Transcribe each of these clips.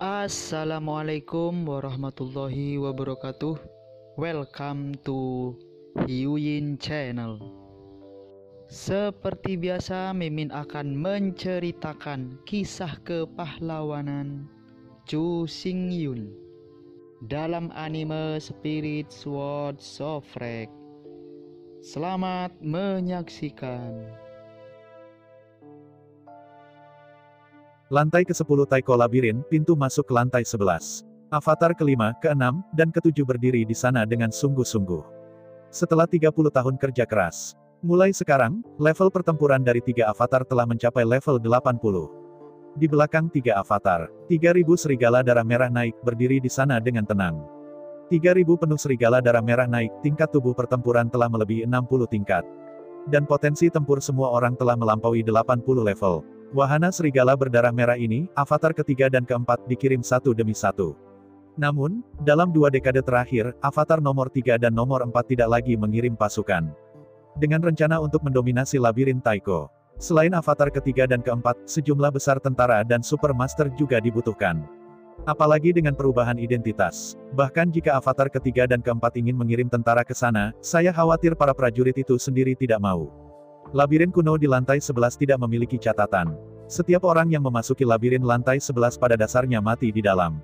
Assalamualaikum warahmatullahi wabarakatuh. Welcome to Hyuyin Channel. Seperti biasa, Mimin akan menceritakan kisah kepahlawanan Chu Xingyun dalam anime Spirit Swords of Rage. Selamat menyaksikan. Lantai ke-10 Taiko Labirin, pintu masuk ke lantai 11. Avatar ke-5, ke-6, dan ke-7 berdiri di sana dengan sungguh-sungguh. Setelah 30 tahun kerja keras. Mulai sekarang, level pertempuran dari 3 avatar telah mencapai level 80. Di belakang 3 avatar, 3000 serigala darah merah naik, berdiri di sana dengan tenang. 3000 penuh serigala darah merah naik, tingkat tubuh pertempuran telah melebihi 60 tingkat. Dan potensi tempur semua orang telah melampaui 80 level. Wahana serigala berdarah merah ini, avatar ketiga dan keempat dikirim satu demi satu. Namun, dalam 2 dekade terakhir, avatar nomor 3 dan nomor 4 tidak lagi mengirim pasukan. Dengan rencana untuk mendominasi labirin Taiko. Selain avatar ketiga dan keempat, sejumlah besar tentara dan supermaster juga dibutuhkan. Apalagi dengan perubahan identitas. Bahkan jika avatar ketiga dan keempat ingin mengirim tentara ke sana, saya khawatir para prajurit itu sendiri tidak mau. Labirin kuno di lantai 11 tidak memiliki catatan. Setiap orang yang memasuki labirin lantai 11 pada dasarnya mati di dalam.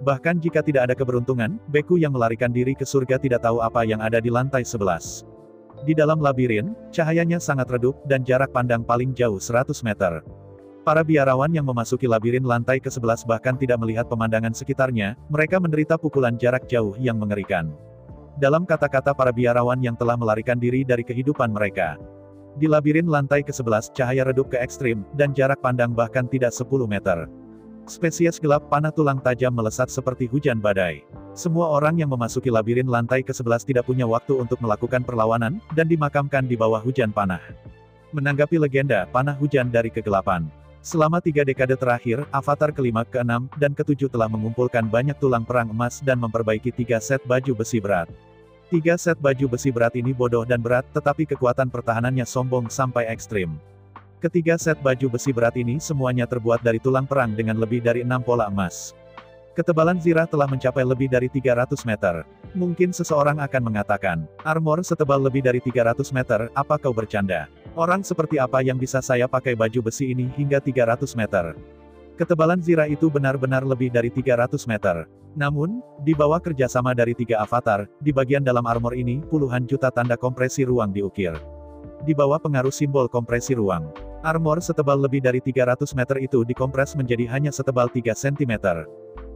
Bahkan jika tidak ada keberuntungan, beku yang melarikan diri ke surga tidak tahu apa yang ada di lantai 11. Di dalam labirin, cahayanya sangat redup, dan jarak pandang paling jauh 100 meter. Para biarawan yang memasuki labirin lantai ke-11 bahkan tidak melihat pemandangan sekitarnya, mereka menderita pukulan jarak jauh yang mengerikan. Dalam kata-kata para biarawan yang telah melarikan diri dari kehidupan mereka. Di labirin lantai ke-11, cahaya redup ke ekstrim, dan jarak pandang bahkan tidak 10 meter. Spesies gelap panah tulang tajam melesat seperti hujan badai. Semua orang yang memasuki labirin lantai ke-11 tidak punya waktu untuk melakukan perlawanan, dan dimakamkan di bawah hujan panah. Menanggapi legenda, panah hujan dari kegelapan. Selama 3 dekade terakhir, avatar ke-5, ke-6, dan ke-7 telah mengumpulkan banyak tulang perang emas dan memperbaiki 3 set baju besi berat. 3 set baju besi berat ini bodoh dan berat, tetapi kekuatan pertahanannya sombong sampai ekstrim. Ketiga set baju besi berat ini semuanya terbuat dari tulang perang dengan lebih dari 6 pola emas. Ketebalan zirah telah mencapai lebih dari 300 meter. Mungkin seseorang akan mengatakan, armor setebal lebih dari 300 meter, apa kau bercanda? Orang seperti apa yang bisa saya pakai baju besi ini hingga 300 meter? Ketebalan zirah itu benar-benar lebih dari 300 meter. Namun, di bawah kerjasama dari 3 avatar, di bagian dalam armor ini, puluhan juta tanda kompresi ruang diukir. Di bawah pengaruh simbol kompresi ruang, armor setebal lebih dari 300 meter itu dikompres menjadi hanya setebal 3 cm.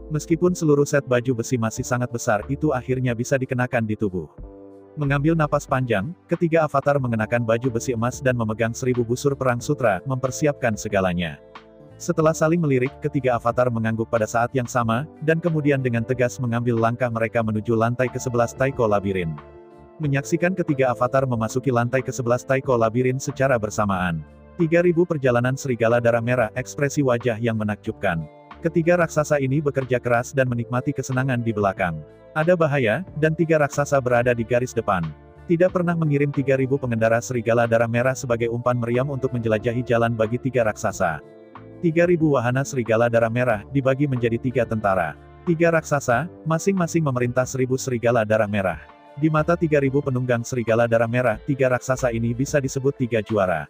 Meskipun seluruh set baju besi masih sangat besar, itu akhirnya bisa dikenakan di tubuh. Mengambil napas panjang, ketiga avatar mengenakan baju besi emas dan memegang 1000 busur perang sutra, mempersiapkan segalanya. Setelah saling melirik, ketiga avatar mengangguk pada saat yang sama, dan kemudian dengan tegas mengambil langkah mereka menuju lantai ke-11 Taiko Labirin. Menyaksikan ketiga avatar memasuki lantai ke-11 Taiko Labirin secara bersamaan. 3000 perjalanan serigala darah merah, ekspresi wajah yang menakjubkan. Ketiga raksasa ini bekerja keras dan menikmati kesenangan di belakang. Ada bahaya, dan 3 raksasa berada di garis depan. Tidak pernah mengirim 3000 pengendara serigala darah merah sebagai umpan meriam untuk menjelajahi jalan bagi 3 raksasa. 3000 wahana serigala darah merah, dibagi menjadi 3 tentara. 3 raksasa, masing-masing memerintah 1000 serigala darah merah. Di mata 3000 penunggang serigala darah merah, 3 raksasa ini bisa disebut 3 juara.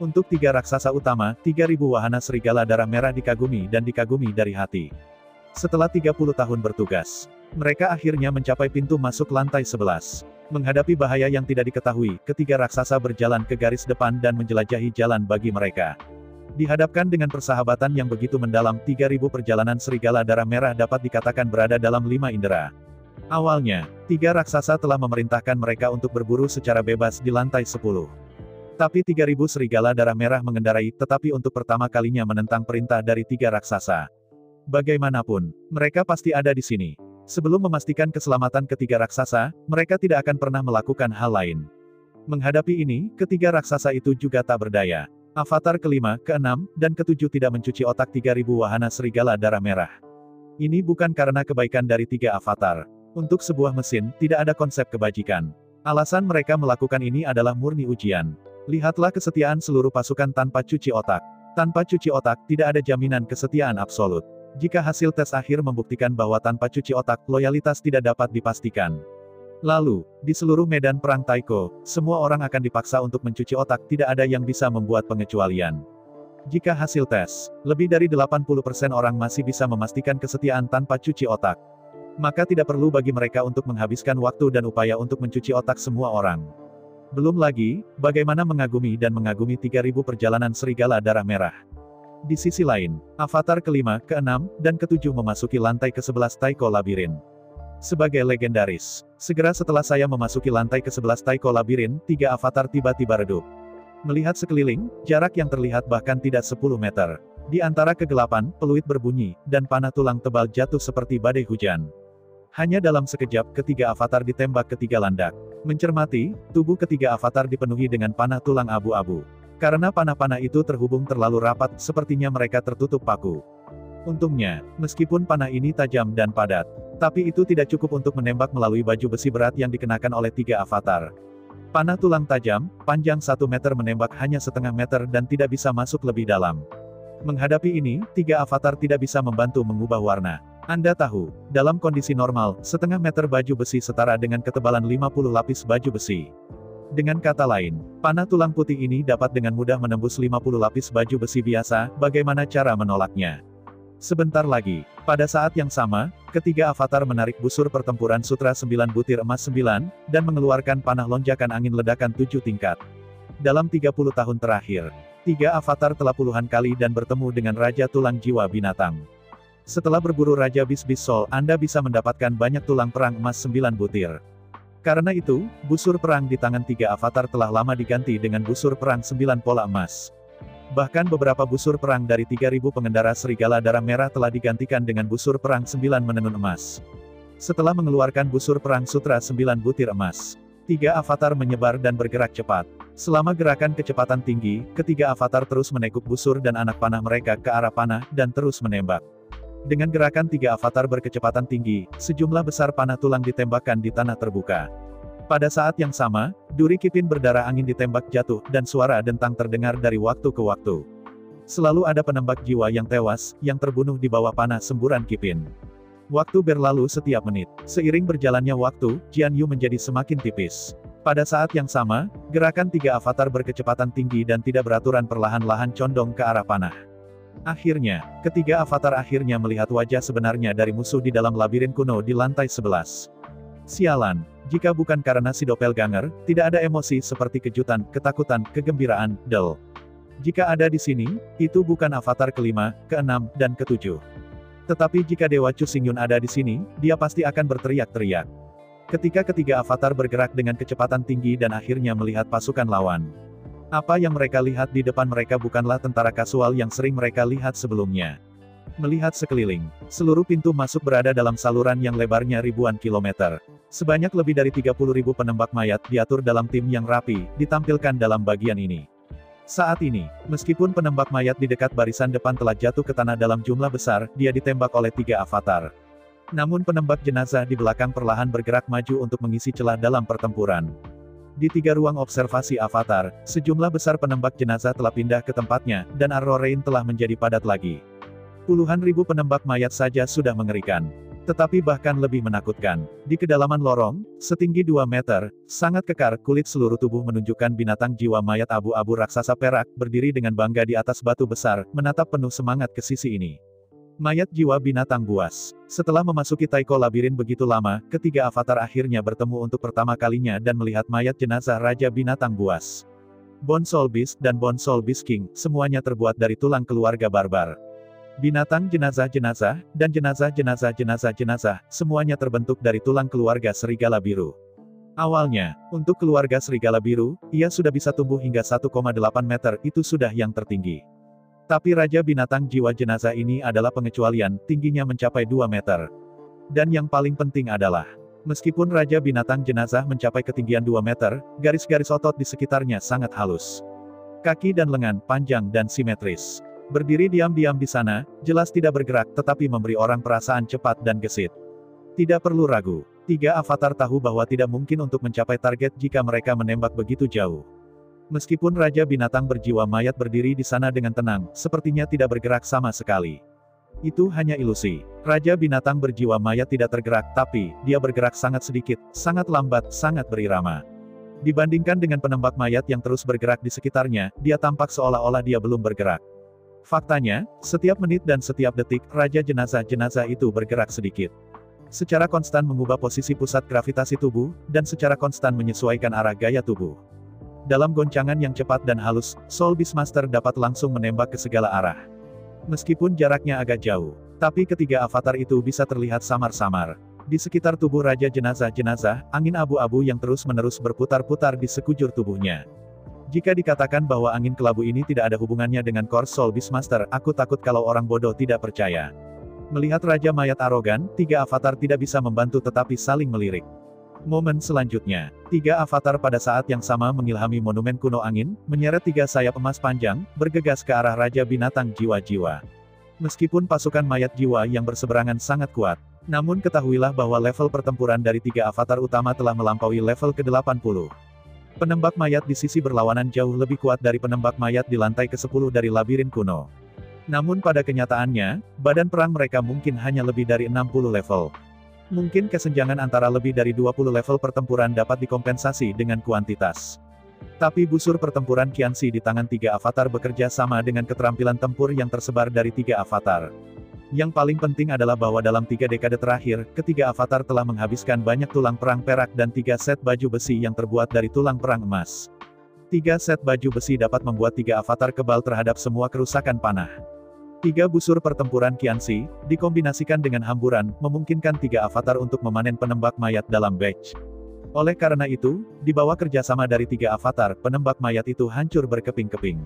Untuk 3 raksasa utama, 3000 wahana serigala darah merah dikagumi dan dikagumi dari hati. Setelah 30 tahun bertugas, mereka akhirnya mencapai pintu masuk lantai 11. Menghadapi bahaya yang tidak diketahui, ketiga raksasa berjalan ke garis depan dan menjelajahi jalan bagi mereka. Dihadapkan dengan persahabatan yang begitu mendalam, 3000 perjalanan serigala darah merah dapat dikatakan berada dalam 5 indera. Awalnya, 3 raksasa telah memerintahkan mereka untuk berburu secara bebas di lantai 10. Tapi 3000 serigala darah merah mengendarai, tetapi untuk pertama kalinya menentang perintah dari 3 raksasa. Bagaimanapun, mereka pasti ada di sini. Sebelum memastikan keselamatan ketiga raksasa, mereka tidak akan pernah melakukan hal lain. Menghadapi ini, ketiga raksasa itu juga tak berdaya. Avatar ke-5, ke-6, dan ke-7 tidak mencuci otak 3000 wahana serigala darah merah. Ini bukan karena kebaikan dari 3 avatar. Untuk sebuah mesin, tidak ada konsep kebajikan. Alasan mereka melakukan ini adalah murni ujian. Lihatlah kesetiaan seluruh pasukan tanpa cuci otak. Tanpa cuci otak, tidak ada jaminan kesetiaan absolut. Jika hasil tes akhir membuktikan bahwa tanpa cuci otak, loyalitas tidak dapat dipastikan. Lalu, di seluruh medan perang Taiko, semua orang akan dipaksa untuk mencuci otak, tidak ada yang bisa membuat pengecualian. Jika hasil tes, lebih dari 80% orang masih bisa memastikan kesetiaan tanpa cuci otak, maka tidak perlu bagi mereka untuk menghabiskan waktu dan upaya untuk mencuci otak semua orang. Belum lagi, bagaimana mengagumi dan mengagumi 3.000 perjalanan serigala darah merah. Di sisi lain, avatar kelima, keenam, dan ketujuh memasuki lantai ke-11 Taiko Labirin. Sebagai legendaris, segera setelah saya memasuki lantai ke-11 Taiko Labirin, 3 avatar tiba-tiba redup. Melihat sekeliling, jarak yang terlihat bahkan tidak 10 meter. Di antara kegelapan, peluit berbunyi, dan panah tulang tebal jatuh seperti badai hujan. Hanya dalam sekejap, ketiga avatar ditembak ketiga landak. Mencermati, tubuh ketiga avatar dipenuhi dengan panah tulang abu-abu. Karena panah-panah itu terhubung terlalu rapat, sepertinya mereka tertutup paku. Untungnya, meskipun panah ini tajam dan padat, tapi itu tidak cukup untuk menembak melalui baju besi berat yang dikenakan oleh 3 avatar. Panah tulang tajam, panjang 1 meter menembak hanya setengah meter dan tidak bisa masuk lebih dalam. Menghadapi ini, 3 avatar tidak bisa membantu mengubah warna. Anda tahu, dalam kondisi normal, setengah meter baju besi setara dengan ketebalan 50 lapis baju besi. Dengan kata lain, panah tulang putih ini dapat dengan mudah menembus 50 lapis baju besi biasa, bagaimana cara menolaknya? Sebentar lagi, pada saat yang sama, ketiga avatar menarik busur pertempuran sutra 9 butir emas 9, dan mengeluarkan panah lonjakan angin ledakan 7 tingkat. Dalam 30 tahun terakhir, 3 avatar telah puluhan kali dan bertemu dengan Raja Tulang Jiwa Binatang. Setelah berburu Raja Bis-Bis Soul, Anda bisa mendapatkan banyak tulang perang emas 9 butir. Karena itu, busur perang di tangan 3 avatar telah lama diganti dengan busur perang 9 pola emas. Bahkan beberapa busur perang dari 3.000 pengendara serigala darah merah telah digantikan dengan busur perang 9 menenun emas. Setelah mengeluarkan busur perang sutra 9 butir emas, 3 avatar menyebar dan bergerak cepat. Selama gerakan kecepatan tinggi, ketiga avatar terus menekuk busur dan anak panah mereka ke arah panah, dan terus menembak. Dengan gerakan 3 avatar berkecepatan tinggi, sejumlah besar panah tulang ditembakkan di tanah terbuka. Pada saat yang sama, duri kipin berdarah angin ditembak jatuh, dan suara dentang terdengar dari waktu ke waktu. Selalu ada penembak jiwa yang tewas, yang terbunuh di bawah panah semburan kipin. Waktu berlalu setiap menit. Seiring berjalannya waktu, Jian Yu menjadi semakin tipis. Pada saat yang sama, gerakan 3 avatar berkecepatan tinggi dan tidak beraturan perlahan-lahan condong ke arah panah. Akhirnya, ketiga avatar akhirnya melihat wajah sebenarnya dari musuh di dalam labirin kuno di lantai 11. Sialan, jika bukan karena si doppelganger, tidak ada emosi seperti kejutan, ketakutan, kegembiraan, del. Jika ada di sini, itu bukan avatar kelima, keenam, dan ketujuh. Tetapi jika Dewa Chu Xingyun ada di sini, dia pasti akan berteriak-teriak. Ketika ketiga avatar bergerak dengan kecepatan tinggi dan akhirnya melihat pasukan lawan. Apa yang mereka lihat di depan mereka bukanlah tentara kasual yang sering mereka lihat sebelumnya. Melihat sekeliling, seluruh pintu masuk berada dalam saluran yang lebarnya ribuan kilometer. Sebanyak lebih dari 30.000 penembak mayat diatur dalam tim yang rapi, ditampilkan dalam bagian ini. Saat ini, meskipun penembak mayat di dekat barisan depan telah jatuh ke tanah dalam jumlah besar, dia ditembak oleh 3 avatar. Namun penembak jenazah di belakang perlahan bergerak maju untuk mengisi celah dalam pertempuran. Di 3 ruang observasi avatar, sejumlah besar penembak jenazah telah pindah ke tempatnya, dan arrow rain telah menjadi padat lagi. Puluhan ribu penembak mayat saja sudah mengerikan. Tetapi bahkan lebih menakutkan, di kedalaman lorong, setinggi 2 meter, sangat kekar, kulit seluruh tubuh menunjukkan binatang jiwa mayat abu-abu raksasa perak, berdiri dengan bangga di atas batu besar, menatap penuh semangat ke sisi ini. Mayat jiwa binatang buas. Setelah memasuki Taiko Labirin begitu lama, ketiga avatar akhirnya bertemu untuk pertama kalinya dan melihat mayat jenazah Raja Binatang Buas. Bone Soul Beast dan Bone Soul Beast King, semuanya terbuat dari tulang keluarga barbar. Binatang jenazah-jenazah, dan jenazah-jenazah-jenazah-jenazah, semuanya terbentuk dari tulang keluarga serigala biru. Awalnya, untuk keluarga serigala biru, ia sudah bisa tumbuh hingga 1,8 meter, itu sudah yang tertinggi. Tapi Raja Binatang Jiwa Jenazah ini adalah pengecualian, tingginya mencapai 2 meter. Dan yang paling penting adalah, meskipun Raja Binatang Jenazah mencapai ketinggian 2 meter, garis-garis otot di sekitarnya sangat halus. Kaki dan lengan panjang dan simetris. Berdiri diam-diam di sana, jelas tidak bergerak tetapi memberi orang perasaan cepat dan gesit. Tidak perlu ragu, 3 avatar tahu bahwa tidak mungkin untuk mencapai target jika mereka menembak begitu jauh. Meskipun Raja Binatang berjiwa mayat berdiri di sana dengan tenang, sepertinya tidak bergerak sama sekali. Itu hanya ilusi. Raja binatang berjiwa mayat tidak tergerak, tapi dia bergerak sangat sedikit, sangat lambat, sangat berirama. Dibandingkan dengan penembak mayat yang terus bergerak di sekitarnya, dia tampak seolah-olah dia belum bergerak. Faktanya, setiap menit dan setiap detik, raja jenazah-jenazah itu bergerak sedikit. Secara konstan mengubah posisi pusat gravitasi tubuh, dan secara konstan menyesuaikan arah gaya tubuh. Dalam goncangan yang cepat dan halus, Soul Beastmaster dapat langsung menembak ke segala arah. Meskipun jaraknya agak jauh, tapi ketiga avatar itu bisa terlihat samar-samar. Di sekitar tubuh raja jenazah-jenazah, angin abu-abu yang terus-menerus berputar-putar di sekujur tubuhnya. Jika dikatakan bahwa angin kelabu ini tidak ada hubungannya dengan Core Soul Beastmaster, aku takut kalau orang bodoh tidak percaya. Melihat raja mayat arogan, tiga avatar tidak bisa membantu tetapi saling melirik. Momen selanjutnya, tiga avatar pada saat yang sama mengilhami monumen kuno angin, menyeret tiga sayap emas panjang, bergegas ke arah raja binatang jiwa-jiwa. Meskipun pasukan mayat jiwa yang berseberangan sangat kuat, namun ketahuilah bahwa level pertempuran dari tiga avatar utama telah melampaui level ke-80. Penembak mayat di sisi berlawanan jauh lebih kuat dari penembak mayat di lantai ke-10 dari labirin kuno. Namun pada kenyataannya, badan perang mereka mungkin hanya lebih dari 60 level. Mungkin kesenjangan antara lebih dari 20 level pertempuran dapat dikompensasi dengan kuantitas. Tapi busur pertempuran Qianxi di tangan tiga avatar bekerja sama dengan keterampilan tempur yang tersebar dari tiga avatar. Yang paling penting adalah bahwa dalam 3 dekade terakhir, ketiga avatar telah menghabiskan banyak tulang perang perak dan 3 set baju besi yang terbuat dari tulang perang emas. 3 set baju besi dapat membuat 3 avatar kebal terhadap semua kerusakan panah. 3 busur pertempuran Qianxi, dikombinasikan dengan hamburan, memungkinkan 3 avatar untuk memanen penembak mayat dalam batch. Oleh karena itu, di bawah kerjasama dari 3 avatar, penembak mayat itu hancur berkeping-keping.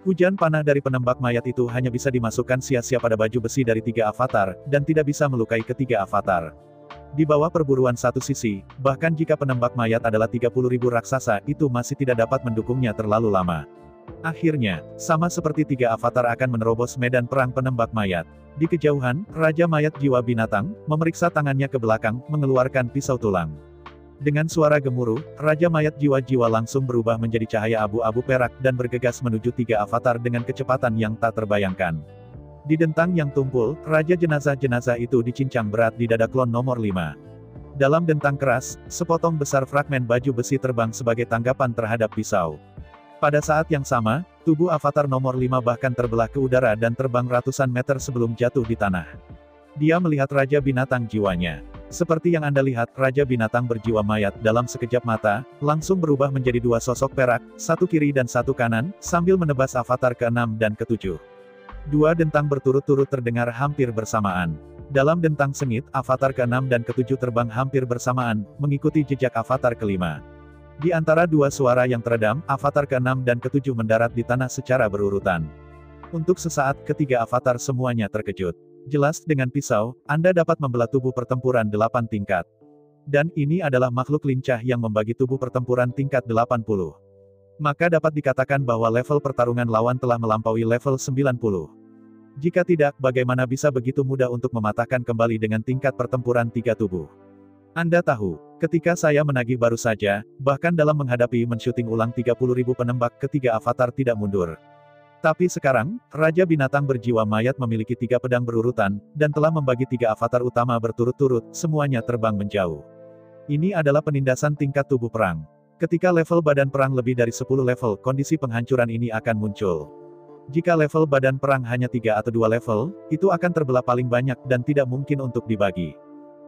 Hujan panah dari penembak mayat itu hanya bisa dimasukkan sia-sia pada baju besi dari 3 avatar, dan tidak bisa melukai ketiga avatar. Di bawah perburuan satu sisi, bahkan jika penembak mayat adalah 30.000 raksasa, itu masih tidak dapat mendukungnya terlalu lama. Akhirnya, sama seperti 3 avatar akan menerobos medan perang penembak mayat. Di kejauhan, Raja Mayat Jiwa Binatang, memeriksa tangannya ke belakang, mengeluarkan pisau tulang. Dengan suara gemuruh, Raja Mayat Jiwa-Jiwa langsung berubah menjadi cahaya abu-abu perak dan bergegas menuju 3 avatar dengan kecepatan yang tak terbayangkan. Di dentang yang tumpul, Raja Jenazah-Jenazah itu dicincang berat di dada klon nomor 5. Dalam dentang keras, sepotong besar fragmen baju besi terbang sebagai tanggapan terhadap pisau. Pada saat yang sama, tubuh avatar nomor 5 bahkan terbelah ke udara dan terbang ratusan meter sebelum jatuh di tanah. Dia melihat Raja Binatang jiwanya. Seperti yang Anda lihat, Raja Binatang berjiwa mayat dalam sekejap mata, langsung berubah menjadi 2 sosok perak, satu kiri dan satu kanan, sambil menebas avatar ke-6 dan ke-7. 2 dentang berturut-turut terdengar hampir bersamaan. Dalam dentang sengit, avatar ke-6 dan ke-7 terbang hampir bersamaan, mengikuti jejak avatar ke-5. Di antara 2 suara yang teredam, avatar ke-6 dan ke-7 mendarat di tanah secara berurutan. Untuk sesaat, ketiga avatar semuanya terkejut. Jelas, dengan pisau, Anda dapat membelah tubuh pertempuran 8 tingkat. Dan ini adalah makhluk lincah yang membagi tubuh pertempuran tingkat 80. Maka dapat dikatakan bahwa level pertarungan lawan telah melampaui level 90. Jika tidak, bagaimana bisa begitu mudah untuk mematahkan kembali dengan tingkat pertempuran 3 tubuh? Anda tahu, ketika saya menagih baru saja, bahkan dalam menghadapi mensyuting ulang 30.000 penembak, ketiga avatar tidak mundur. Tapi sekarang, Raja Binatang berjiwa mayat memiliki 3 pedang berurutan, dan telah membagi 3 avatar utama berturut-turut, semuanya terbang menjauh. Ini adalah penindasan tingkat tubuh perang. Ketika level badan perang lebih dari 10 level, kondisi penghancuran ini akan muncul. Jika level badan perang hanya 3 atau 2 level, itu akan terbelah paling banyak dan tidak mungkin untuk dibagi.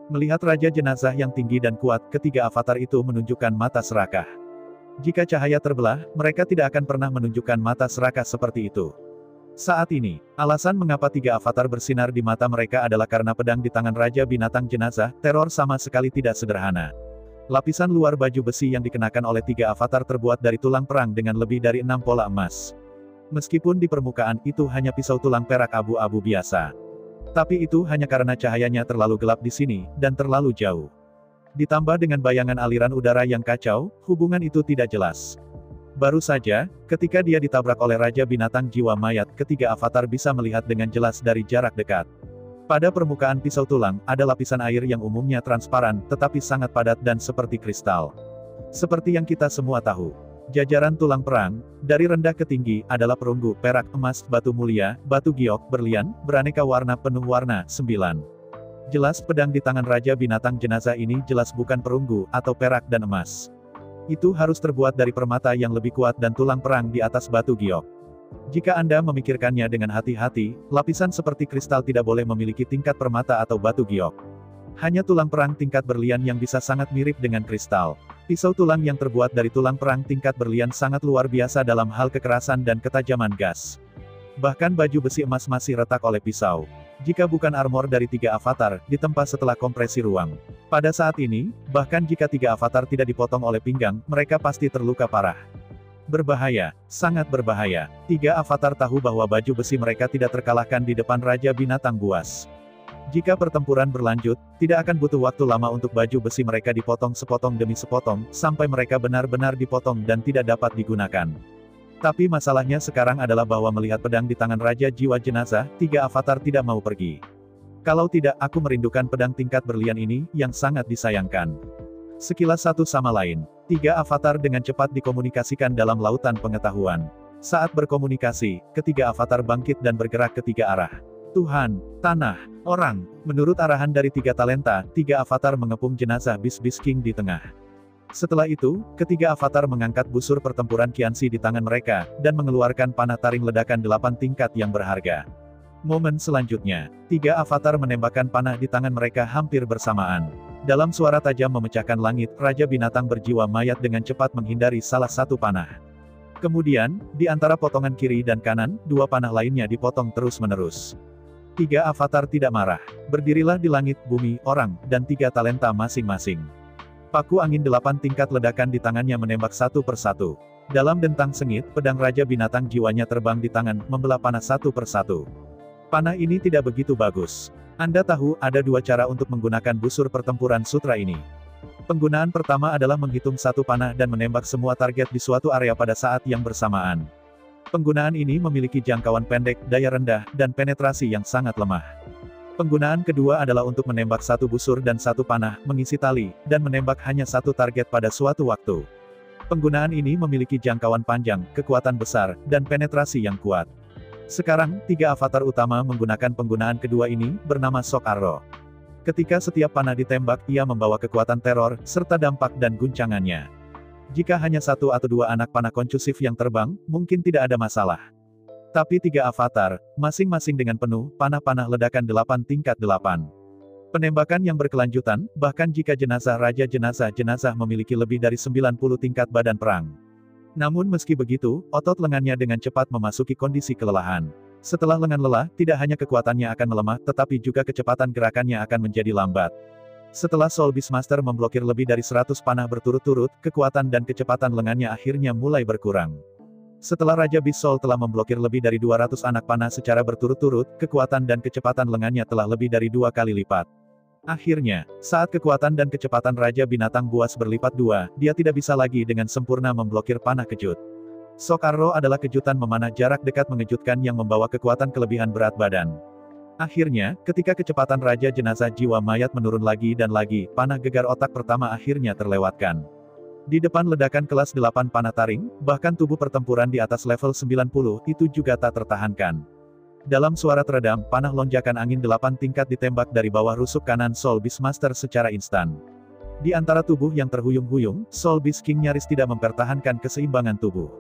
Melihat Raja Jenazah yang tinggi dan kuat, ketiga avatar itu menunjukkan mata serakah. Jika cahaya terbelah, mereka tidak akan pernah menunjukkan mata serakah seperti itu. Saat ini, alasan mengapa 3 avatar bersinar di mata mereka adalah karena pedang di tangan Raja Binatang Jenazah, teror sama sekali tidak sederhana. Lapisan luar baju besi yang dikenakan oleh 3 avatar terbuat dari tulang perang dengan lebih dari 6 pola emas. Meskipun di permukaan itu hanya pisau tulang perak abu-abu biasa. Tapi itu hanya karena cahayanya terlalu gelap di sini, dan terlalu jauh. Ditambah dengan bayangan aliran udara yang kacau, hubungan itu tidak jelas. Baru saja, ketika dia ditabrak oleh Raja Binatang Jiwa Mayat, ketiga avatar bisa melihat dengan jelas dari jarak dekat. Pada permukaan pisau tulang, ada lapisan air yang umumnya transparan, tetapi sangat padat dan seperti kristal. Seperti yang kita semua tahu. Jajaran tulang perang, dari rendah ke tinggi, adalah perunggu, perak, emas, batu mulia, batu giok, berlian, beraneka warna penuh warna, 9. Jelas pedang di tangan Raja Binatang Jenazah ini jelas bukan perunggu, atau perak dan emas. Itu harus terbuat dari permata yang lebih kuat dan tulang perang di atas batu giok. Jika Anda memikirkannya dengan hati-hati, lapisan seperti kristal tidak boleh memiliki tingkat permata atau batu giok. Hanya tulang perang tingkat berlian yang bisa sangat mirip dengan kristal. Pisau tulang yang terbuat dari tulang perang tingkat berlian sangat luar biasa dalam hal kekerasan dan ketajaman gas. Bahkan baju besi emas masih retak oleh pisau. Jika bukan armor dari 3 avatar, ditempa setelah kompresi ruang. Pada saat ini, bahkan jika 3 avatar tidak dipotong oleh pinggang, mereka pasti terluka parah. Berbahaya, sangat berbahaya. 3 avatar tahu bahwa baju besi mereka tidak terkalahkan di depan Raja Binatang Buas. Jika pertempuran berlanjut, tidak akan butuh waktu lama untuk baju besi mereka dipotong sepotong demi sepotong, sampai mereka benar-benar dipotong dan tidak dapat digunakan. Tapi masalahnya sekarang adalah bahwa melihat pedang di tangan Raja Jiwa Jenazah, 3 avatar tidak mau pergi. Kalau tidak, aku merindukan pedang tingkat berlian ini, yang sangat disayangkan. Sekilas satu sama lain, 3 avatar dengan cepat dikomunikasikan dalam lautan pengetahuan. Saat berkomunikasi, ketiga avatar bangkit dan bergerak ke 3 arah. Tuhan, tanah, orang. Menurut arahan dari 3 talenta, 3 avatar mengepung jenazah Bis-Bis King di tengah. Setelah itu, ketiga avatar mengangkat busur pertempuran Qianxi di tangan mereka, dan mengeluarkan panah taring ledakan 8 tingkat yang berharga. Momen selanjutnya, 3 avatar menembakkan panah di tangan mereka hampir bersamaan. Dalam suara tajam memecahkan langit, Raja Binatang berjiwa mayat dengan cepat menghindari salah satu panah. Kemudian, di antara potongan kiri dan kanan, 2 panah lainnya dipotong terus-menerus. 3 avatar tidak marah. Berdirilah di langit, bumi, orang, dan 3 talenta masing-masing. Paku angin 8 tingkat ledakan di tangannya menembak satu persatu. Dalam dentang sengit, pedang Raja Binatang jiwanya terbang di tangan, membelah panah satu persatu. Panah ini tidak begitu bagus. Anda tahu, ada 2 cara untuk menggunakan busur pertempuran sutra ini. Penggunaan pertama adalah menghitung satu panah dan menembak semua target di suatu area pada saat yang bersamaan. Penggunaan ini memiliki jangkauan pendek, daya rendah, dan penetrasi yang sangat lemah. Penggunaan kedua adalah untuk menembak satu busur dan satu panah, mengisi tali, dan menembak hanya satu target pada suatu waktu. Penggunaan ini memiliki jangkauan panjang, kekuatan besar, dan penetrasi yang kuat. Sekarang, 3 avatar utama menggunakan penggunaan kedua ini, bernama Shock Arrow. Ketika setiap panah ditembak, ia membawa kekuatan teror, serta dampak dan guncangannya. Jika hanya 1 atau 2 anak panah koncursif yang terbang, mungkin tidak ada masalah. Tapi 3 avatar, masing-masing dengan penuh, panah-panah ledakan 8 tingkat 8. Penembakan yang berkelanjutan, bahkan jika jenazah Raja Jenazah memiliki lebih dari 90 tingkat badan perang. Namun meski begitu, otot lengannya dengan cepat memasuki kondisi kelelahan. Setelah lengan lelah, tidak hanya kekuatannya akan melemah, tetapi juga kecepatan gerakannya akan menjadi lambat. Setelah Soul Beastmaster memblokir lebih dari 100 panah berturut-turut, kekuatan dan kecepatan lengannya akhirnya mulai berkurang. Setelah Raja Beast Soul telah memblokir lebih dari 200 anak panah secara berturut-turut, kekuatan dan kecepatan lengannya telah lebih dari 2 kali lipat. Akhirnya, saat kekuatan dan kecepatan Raja Binatang Buas berlipat 2, dia tidak bisa lagi dengan sempurna memblokir panah kejut. Shock Arrow adalah kejutan memanah jarak dekat mengejutkan yang membawa kekuatan kelebihan berat badan. Akhirnya, ketika kecepatan Raja Jenazah jiwa mayat menurun lagi dan lagi, panah gegar otak pertama akhirnya terlewatkan. Di depan ledakan kelas 8 panah taring, bahkan tubuh pertempuran di atas level 90, itu juga tak tertahankan. Dalam suara teredam, panah lonjakan angin 8 tingkat ditembak dari bawah rusuk kanan Soul Beastmaster secara instan. Di antara tubuh yang terhuyung-huyung, Soul Beast King nyaris tidak mempertahankan keseimbangan tubuh.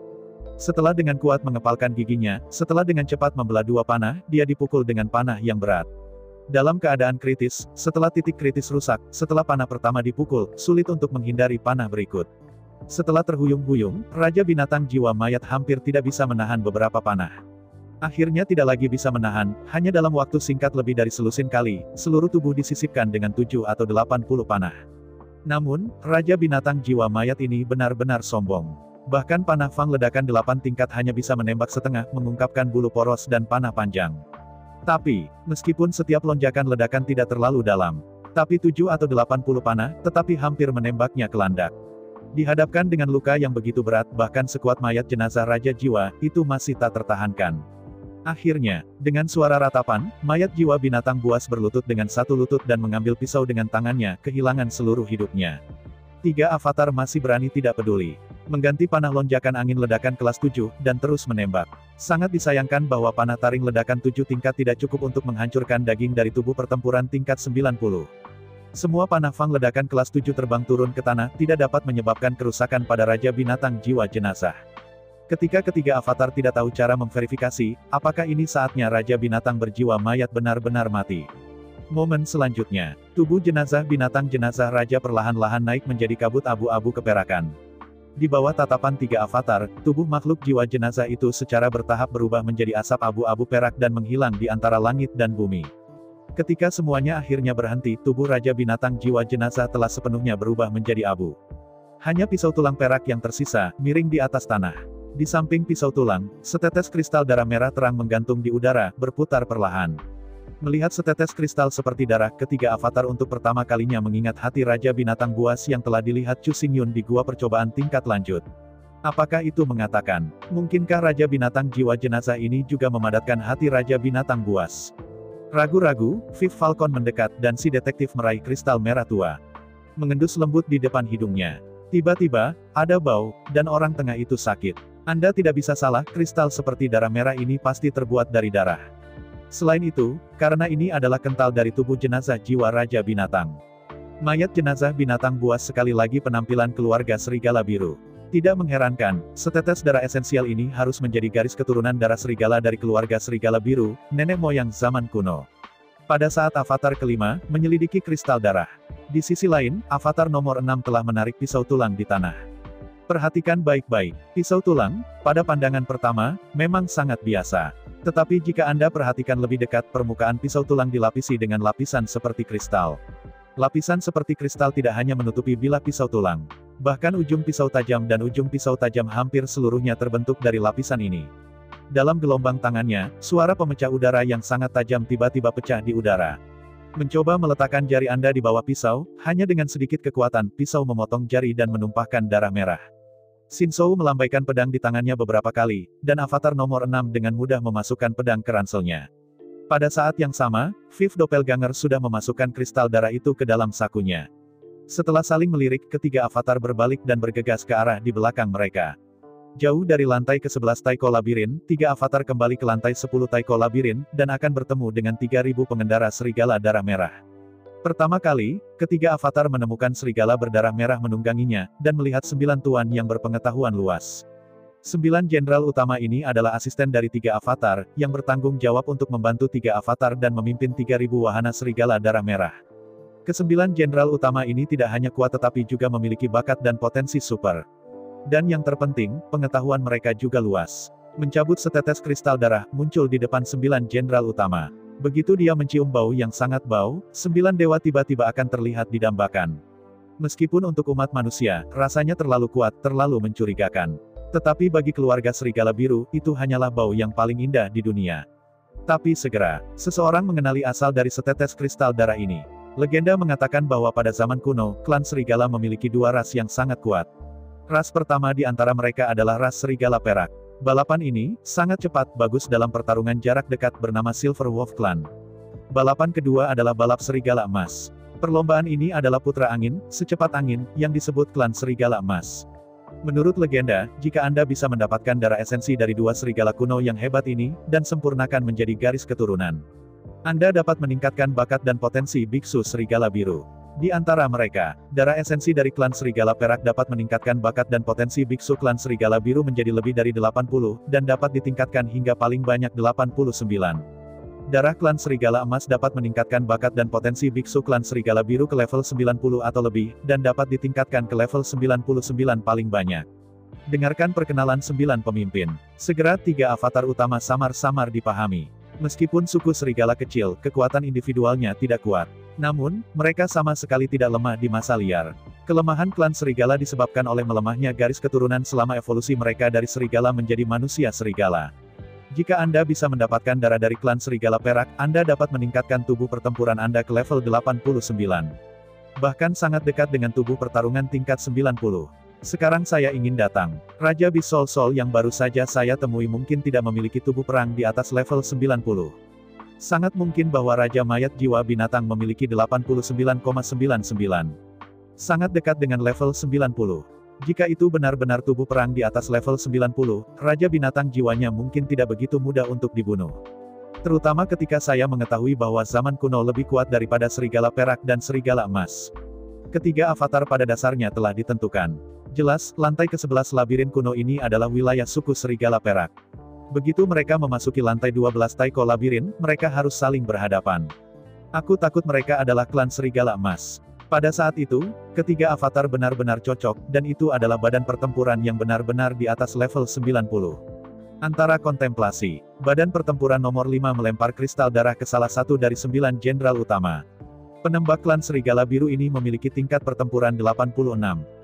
Setelah dengan kuat mengepalkan giginya, setelah dengan cepat membelah 2 panah, dia dipukul dengan panah yang berat. Dalam keadaan kritis, setelah titik kritis rusak, setelah panah pertama dipukul, sulit untuk menghindari panah berikut. Setelah terhuyung-huyung, Raja Binatang jiwa mayat hampir tidak bisa menahan beberapa panah. Akhirnya tidak lagi bisa menahan, hanya dalam waktu singkat lebih dari selusin kali, seluruh tubuh disisipkan dengan 7 atau 80 panah. Namun, Raja Binatang jiwa mayat ini benar-benar sombong. Bahkan panah Fang ledakan 8 tingkat hanya bisa menembak setengah, mengungkapkan bulu poros dan panah panjang. Tapi, meskipun setiap lonjakan ledakan tidak terlalu dalam, tapi 7 atau 80 panah, tetapi hampir menembaknya ke landak. Dihadapkan dengan luka yang begitu berat, bahkan sekuat mayat jenazah Raja Jiwa, itu masih tak tertahankan. Akhirnya, dengan suara ratapan, mayat jiwa binatang buas berlutut dengan satu lutut dan mengambil pisau dengan tangannya, kehilangan seluruh hidupnya. 3 avatar masih berani tidak peduli. Mengganti panah lonjakan angin ledakan kelas 7, dan terus menembak. Sangat disayangkan bahwa panah taring ledakan 7 tingkat tidak cukup untuk menghancurkan daging dari tubuh pertempuran tingkat 90. Semua panah fang ledakan kelas 7 terbang turun ke tanah, tidak dapat menyebabkan kerusakan pada Raja Binatang Jiwa Jenazah. Ketika ketiga avatar tidak tahu cara memverifikasi, apakah ini saatnya Raja Binatang berjiwa mayat benar-benar mati. Momen selanjutnya, tubuh jenazah binatang jenazah raja perlahan-lahan naik menjadi kabut abu-abu keperakan. Di bawah tatapan 3 avatar, tubuh makhluk jiwa jenazah itu secara bertahap berubah menjadi asap abu-abu perak dan menghilang di antara langit dan bumi. Ketika semuanya akhirnya berhenti, tubuh raja binatang jiwa jenazah telah sepenuhnya berubah menjadi abu. Hanya pisau tulang perak yang tersisa, miring di atas tanah. Di samping pisau tulang, setetes kristal darah merah terang menggantung di udara, berputar perlahan. Melihat setetes kristal seperti darah, ketiga avatar untuk pertama kalinya mengingat hati Raja Binatang Buas yang telah dilihat Chu Xingyun di gua percobaan tingkat lanjut. Apakah itu mengatakan, mungkinkah Raja Binatang Jiwa Jenazah ini juga memadatkan hati Raja Binatang Buas? Ragu-ragu, Viv Falcon mendekat dan si detektif meraih kristal merah tua. Mengendus lembut di depan hidungnya. Tiba-tiba, ada bau, dan orang tengah itu sakit. Anda tidak bisa salah, kristal seperti darah merah ini pasti terbuat dari darah. Selain itu, karena ini adalah kental dari tubuh jenazah jiwa Raja Binatang. Mayat jenazah binatang buas sekali lagi penampilan keluarga serigala biru. Tidak mengherankan, setetes darah esensial ini harus menjadi garis keturunan darah serigala dari keluarga serigala biru, nenek moyang zaman kuno. Pada saat avatar kelima, menyelidiki kristal darah. Di sisi lain, avatar nomor 6 telah menarik pisau tulang di tanah. Perhatikan baik-baik, pisau tulang, pada pandangan pertama, memang sangat biasa. Tetapi jika Anda perhatikan lebih dekat, permukaan pisau tulang dilapisi dengan lapisan seperti kristal. Lapisan seperti kristal tidak hanya menutupi bilah pisau tulang. Bahkan ujung pisau tajam dan ujung pisau tajam hampir seluruhnya terbentuk dari lapisan ini. Dalam gelombang tangannya, suara pemecah udara yang sangat tajam tiba-tiba pecah di udara. Mencoba meletakkan jari Anda di bawah pisau, hanya dengan sedikit kekuatan, pisau memotong jari dan menumpahkan darah merah. Shinzou melambaikan pedang di tangannya beberapa kali, dan avatar nomor 6 dengan mudah memasukkan pedang ke ranselnya. Pada saat yang sama, Viv Doppelganger sudah memasukkan kristal darah itu ke dalam sakunya. Setelah saling melirik, ketiga avatar berbalik dan bergegas ke arah di belakang mereka. Jauh dari lantai ke-11 Taiko Labirin, 3 avatar kembali ke lantai 10 Taiko Labirin, dan akan bertemu dengan 3.000 pengendara serigala darah merah. Pertama kali, ketiga avatar menemukan serigala berdarah merah menungganginya, dan melihat 9 tuan yang berpengetahuan luas. 9 jenderal utama ini adalah asisten dari 3 avatar, yang bertanggung jawab untuk membantu 3 avatar dan memimpin 3.000 wahana serigala darah merah. Ke-9 jenderal utama ini tidak hanya kuat tetapi juga memiliki bakat dan potensi super. Dan yang terpenting, pengetahuan mereka juga luas. Mencabut setetes kristal darah, muncul di depan 9 jenderal utama. Begitu dia mencium bau yang sangat bau, 9 dewa tiba-tiba akan terlihat didambakan. Meskipun untuk umat manusia, rasanya terlalu kuat, terlalu mencurigakan. Tetapi bagi keluarga serigala biru, itu hanyalah bau yang paling indah di dunia. Tapi segera, seseorang mengenali asal dari setetes kristal darah ini. Legenda mengatakan bahwa pada zaman kuno, klan serigala memiliki 2 ras yang sangat kuat. Ras pertama di antara mereka adalah ras serigala perak. Balapan ini, sangat cepat, bagus dalam pertarungan jarak dekat bernama Silver Wolf Clan. Balapan kedua adalah balap serigala emas. Perlombaan ini adalah putra angin, secepat angin, yang disebut klan serigala emas. Menurut legenda, jika Anda bisa mendapatkan darah esensi dari 2 serigala kuno yang hebat ini, dan sempurnakan menjadi garis keturunan, Anda dapat meningkatkan bakat dan potensi biksu serigala biru. Di antara mereka, darah esensi dari klan serigala perak dapat meningkatkan bakat dan potensi biksu klan serigala biru menjadi lebih dari 80, dan dapat ditingkatkan hingga paling banyak 89. Darah klan serigala emas dapat meningkatkan bakat dan potensi biksu klan serigala biru ke level 90 atau lebih, dan dapat ditingkatkan ke level 99 paling banyak. Dengarkan perkenalan 9 pemimpin. Segera 3 avatar utama samar-samar dipahami. Meskipun suku serigala kecil, kekuatan individualnya tidak kuat. Namun, mereka sama sekali tidak lemah di masa liar. Kelemahan klan serigala disebabkan oleh melemahnya garis keturunan selama evolusi mereka dari serigala menjadi manusia serigala. Jika Anda bisa mendapatkan darah dari klan serigala perak, Anda dapat meningkatkan tubuh pertempuran Anda ke level 89. Bahkan sangat dekat dengan tubuh pertarungan tingkat 90. Sekarang saya ingin datang. Raja Bis Sol yang baru saja saya temui mungkin tidak memiliki tubuh perang di atas level 90. Sangat mungkin bahwa Raja Mayat Jiwa Binatang memiliki 89,99. Sangat dekat dengan level 90. Jika itu benar-benar tubuh perang di atas level 90, Raja Binatang jiwanya mungkin tidak begitu mudah untuk dibunuh. Terutama ketika saya mengetahui bahwa zaman kuno lebih kuat daripada serigala perak dan serigala emas. Ketiga avatar pada dasarnya telah ditentukan. Jelas, lantai ke-11 labirin kuno ini adalah wilayah suku serigala perak. Begitu mereka memasuki lantai 12 Taiko labirin, mereka harus saling berhadapan. Aku takut mereka adalah klan serigala emas. Pada saat itu, ketiga avatar benar-benar cocok, dan itu adalah badan pertempuran yang benar-benar di atas level 90. Antara kontemplasi, badan pertempuran nomor 5 melempar kristal darah ke salah satu dari 9 jenderal utama. Penembak klan serigala biru ini memiliki tingkat pertempuran 86.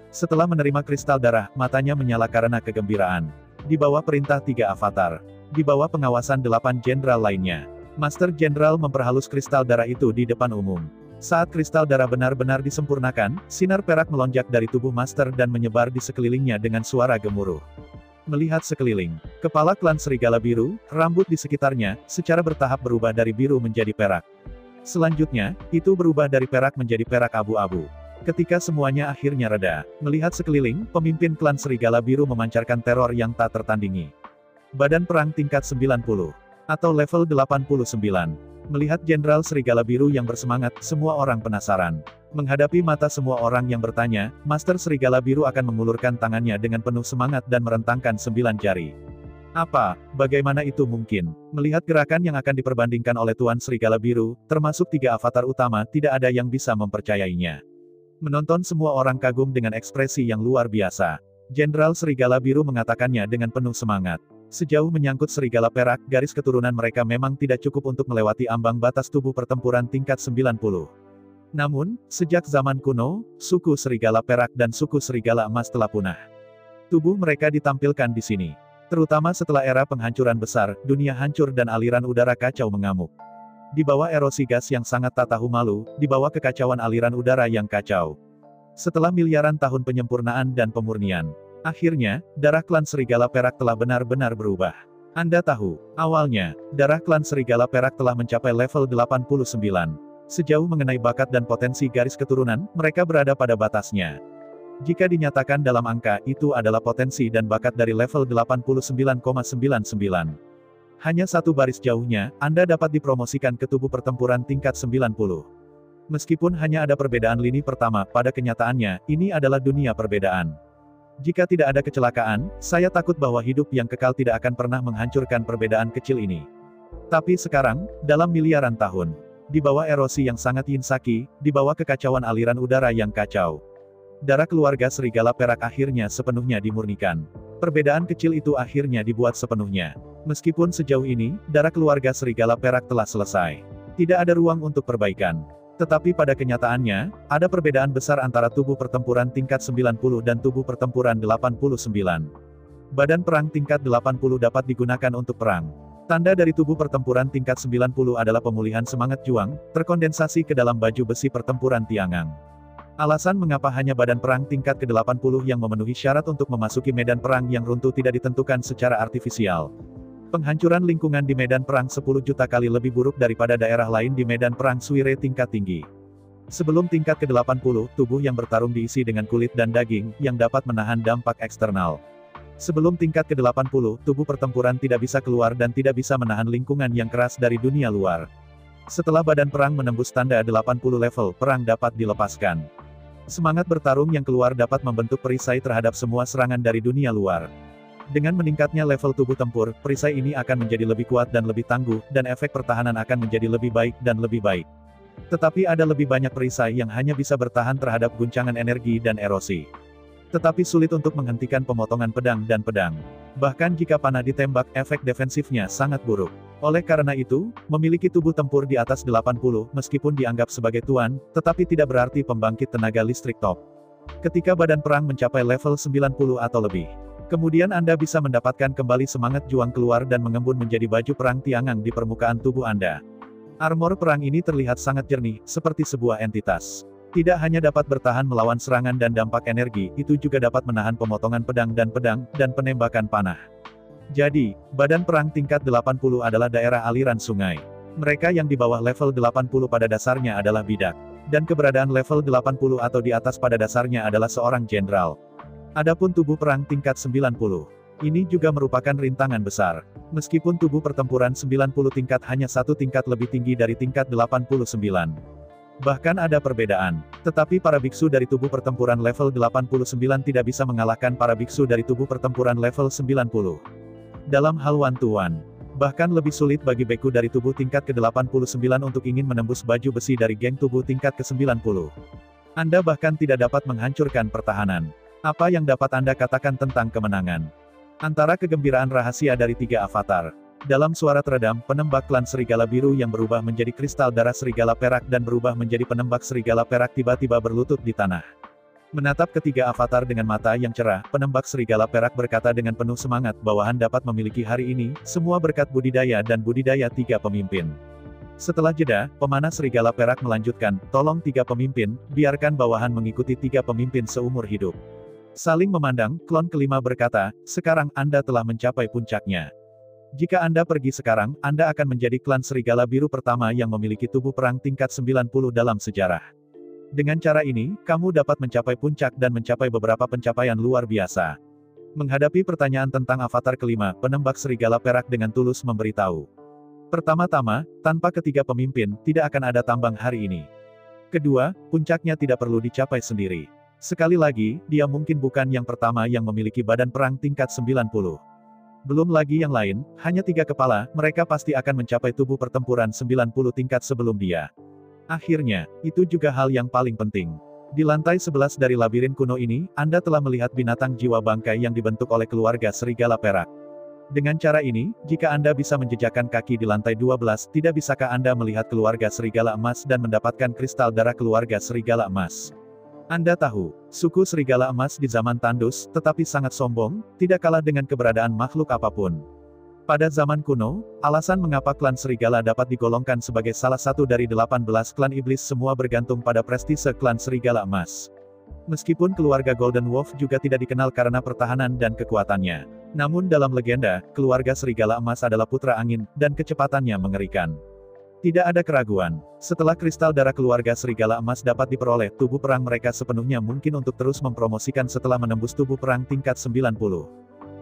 Setelah menerima kristal darah, matanya menyala karena kegembiraan. Di bawah perintah 3 avatar. Di bawah pengawasan 8 jenderal lainnya. Master Jenderal memperhalus kristal darah itu di depan umum. Saat kristal darah benar-benar disempurnakan, sinar perak melonjak dari tubuh Master dan menyebar di sekelilingnya dengan suara gemuruh. Melihat sekeliling, kepala klan serigala biru, rambut di sekitarnya, secara bertahap berubah dari biru menjadi perak. Selanjutnya, itu berubah dari perak menjadi perak abu-abu. Ketika semuanya akhirnya reda, melihat sekeliling, pemimpin klan serigala biru memancarkan teror yang tak tertandingi. Badan perang tingkat 90. Atau level 89. Melihat Jenderal Serigala Biru yang bersemangat, semua orang penasaran. Menghadapi mata semua orang yang bertanya, Master Serigala Biru akan mengulurkan tangannya dengan penuh semangat dan merentangkan 9 jari. Apa? Bagaimana itu mungkin? Melihat gerakan yang akan diperbandingkan oleh Tuan Serigala Biru, termasuk 3 avatar utama, tidak ada yang bisa mempercayainya. Menonton semua orang kagum dengan ekspresi yang luar biasa. Jenderal Serigala Biru mengatakannya dengan penuh semangat. Sejauh menyangkut serigala perak, garis keturunan mereka memang tidak cukup untuk melewati ambang batas tubuh pertempuran tingkat 90. Namun, sejak zaman kuno, suku serigala perak dan suku serigala emas telah punah. Tubuh mereka ditampilkan di sini. Terutama setelah era penghancuran besar, dunia hancur dan aliran udara kacau mengamuk. Di bawah erosi gas yang sangat tak tahu malu, di bawah kekacauan aliran udara yang kacau. Setelah miliaran tahun penyempurnaan dan pemurnian, akhirnya, darah klan serigala perak telah benar-benar berubah. Anda tahu, awalnya, darah klan serigala perak telah mencapai level 89. Sejauh mengenai bakat dan potensi garis keturunan, mereka berada pada batasnya. Jika dinyatakan dalam angka, itu adalah potensi dan bakat dari level 89,99. Hanya satu baris jauhnya, Anda dapat dipromosikan ke tubuh pertempuran tingkat 90. Meskipun hanya ada perbedaan lini pertama, pada kenyataannya, ini adalah dunia perbedaan. Jika tidak ada kecelakaan, saya takut bahwa hidup yang kekal tidak akan pernah menghancurkan perbedaan kecil ini. Tapi sekarang, dalam miliaran tahun, di bawah erosi yang sangat yinsaki, di bawah kekacauan aliran udara yang kacau, darah keluarga serigala perak akhirnya sepenuhnya dimurnikan. Perbedaan kecil itu akhirnya dibuat sepenuhnya. Meskipun sejauh ini, darah keluarga serigala perak telah selesai. Tidak ada ruang untuk perbaikan. Tetapi pada kenyataannya, ada perbedaan besar antara tubuh pertempuran tingkat 90 dan tubuh pertempuran 89. Badan perang tingkat 80 dapat digunakan untuk perang. Tanda dari tubuh pertempuran tingkat 90 adalah pemulihan semangat juang, terkondensasi ke dalam baju besi pertempuran Tiangang. Alasan mengapa hanya badan perang tingkat ke-80 yang memenuhi syarat untuk memasuki medan perang yang runtuh tidak ditentukan secara artifisial. Penghancuran lingkungan di medan perang 10 juta kali lebih buruk daripada daerah lain di medan perang Suire tingkat tinggi. Sebelum tingkat ke-80, tubuh yang bertarung diisi dengan kulit dan daging, yang dapat menahan dampak eksternal. Sebelum tingkat ke-80, tubuh pertempuran tidak bisa keluar dan tidak bisa menahan lingkungan yang keras dari dunia luar. Setelah badan perang menembus tanda 80 level, perang dapat dilepaskan. Semangat bertarung yang keluar dapat membentuk perisai terhadap semua serangan dari dunia luar. Dengan meningkatnya level tubuh tempur, perisai ini akan menjadi lebih kuat dan lebih tangguh, dan efek pertahanan akan menjadi lebih baik dan lebih baik. Tetapi ada lebih banyak perisai yang hanya bisa bertahan terhadap guncangan energi dan erosi. Tetapi sulit untuk menghentikan pemotongan pedang dan pedang. Bahkan jika panah ditembak, efek defensifnya sangat buruk. Oleh karena itu, memiliki tubuh tempur di atas 80, meskipun dianggap sebagai tuan, tetapi tidak berarti pembangkit tenaga listrik top. Ketika badan perang mencapai level 90 atau lebih, kemudian Anda bisa mendapatkan kembali semangat juang keluar dan mengembun menjadi baju perang Tiangang di permukaan tubuh Anda. Armor perang ini terlihat sangat jernih, seperti sebuah entitas. Tidak hanya dapat bertahan melawan serangan dan dampak energi, itu juga dapat menahan pemotongan pedang, dan penembakan panah. Jadi, badan perang tingkat 80 adalah daerah aliran sungai. Mereka yang di bawah level 80 pada dasarnya adalah bidak. Dan keberadaan level 80 atau di atas pada dasarnya adalah seorang jenderal. Adapun tubuh perang tingkat 90. Ini juga merupakan rintangan besar. Meskipun tubuh pertempuran 90 tingkat hanya satu tingkat lebih tinggi dari tingkat 89. Bahkan ada perbedaan. Tetapi para biksu dari tubuh pertempuran level 89 tidak bisa mengalahkan para biksu dari tubuh pertempuran level 90. Dalam hal one-to-one. Bahkan lebih sulit bagi beku dari tubuh tingkat ke-89 untuk ingin menembus baju besi dari geng tubuh tingkat ke-90. Anda bahkan tidak dapat menghancurkan pertahanan. Apa yang dapat Anda katakan tentang kemenangan? Antara kegembiraan rahasia dari 3 avatar. Dalam suara teredam, penembak klan serigala biru yang berubah menjadi kristal darah serigala perak dan berubah menjadi penembak serigala perak tiba-tiba berlutut di tanah. Menatap ketiga avatar dengan mata yang cerah, penembak serigala perak berkata dengan penuh semangat, bawahan dapat memiliki hari ini, semua berkat budidaya dan budidaya 3 pemimpin. Setelah jeda, pemanah serigala perak melanjutkan, tolong 3 pemimpin, biarkan bawahan mengikuti 3 pemimpin seumur hidup. Saling memandang, klon kelima berkata, sekarang Anda telah mencapai puncaknya. Jika Anda pergi sekarang, Anda akan menjadi klan serigala biru pertama yang memiliki tubuh perang tingkat 90 dalam sejarah. Dengan cara ini, kamu dapat mencapai puncak dan mencapai beberapa pencapaian luar biasa. Menghadapi pertanyaan tentang avatar kelima, penembak serigala perak dengan tulus memberitahu. Pertama-tama, tanpa ketiga pemimpin, tidak akan ada tambang hari ini. Kedua, puncaknya tidak perlu dicapai sendiri. Sekali lagi, dia mungkin bukan yang pertama yang memiliki badan perang tingkat 90. Belum lagi yang lain, hanya 3 kepala, mereka pasti akan mencapai tubuh pertempuran 90 tingkat sebelum dia. Akhirnya, itu juga hal yang paling penting. Di lantai 11 dari labirin kuno ini, Anda telah melihat binatang jiwa bangkai yang dibentuk oleh keluarga serigala perak. Dengan cara ini, jika Anda bisa menjejakkan kaki di lantai 12, tidak bisakah Anda melihat keluarga serigala emas dan mendapatkan kristal darah keluarga serigala emas? Anda tahu, suku serigala emas di zaman tandus, tetapi sangat sombong, tidak kalah dengan keberadaan makhluk apapun. Pada zaman kuno, alasan mengapa klan serigala dapat digolongkan sebagai salah satu dari 18 klan iblis semua bergantung pada prestise klan serigala emas. Meskipun keluarga Golden Wolf juga tidak dikenal karena pertahanan dan kekuatannya. Namun dalam legenda, keluarga serigala emas adalah putra angin, dan kecepatannya mengerikan. Tidak ada keraguan, setelah kristal darah keluarga serigala emas dapat diperoleh, tubuh perang mereka sepenuhnya mungkin untuk terus mempromosikan setelah menembus tubuh perang tingkat 90.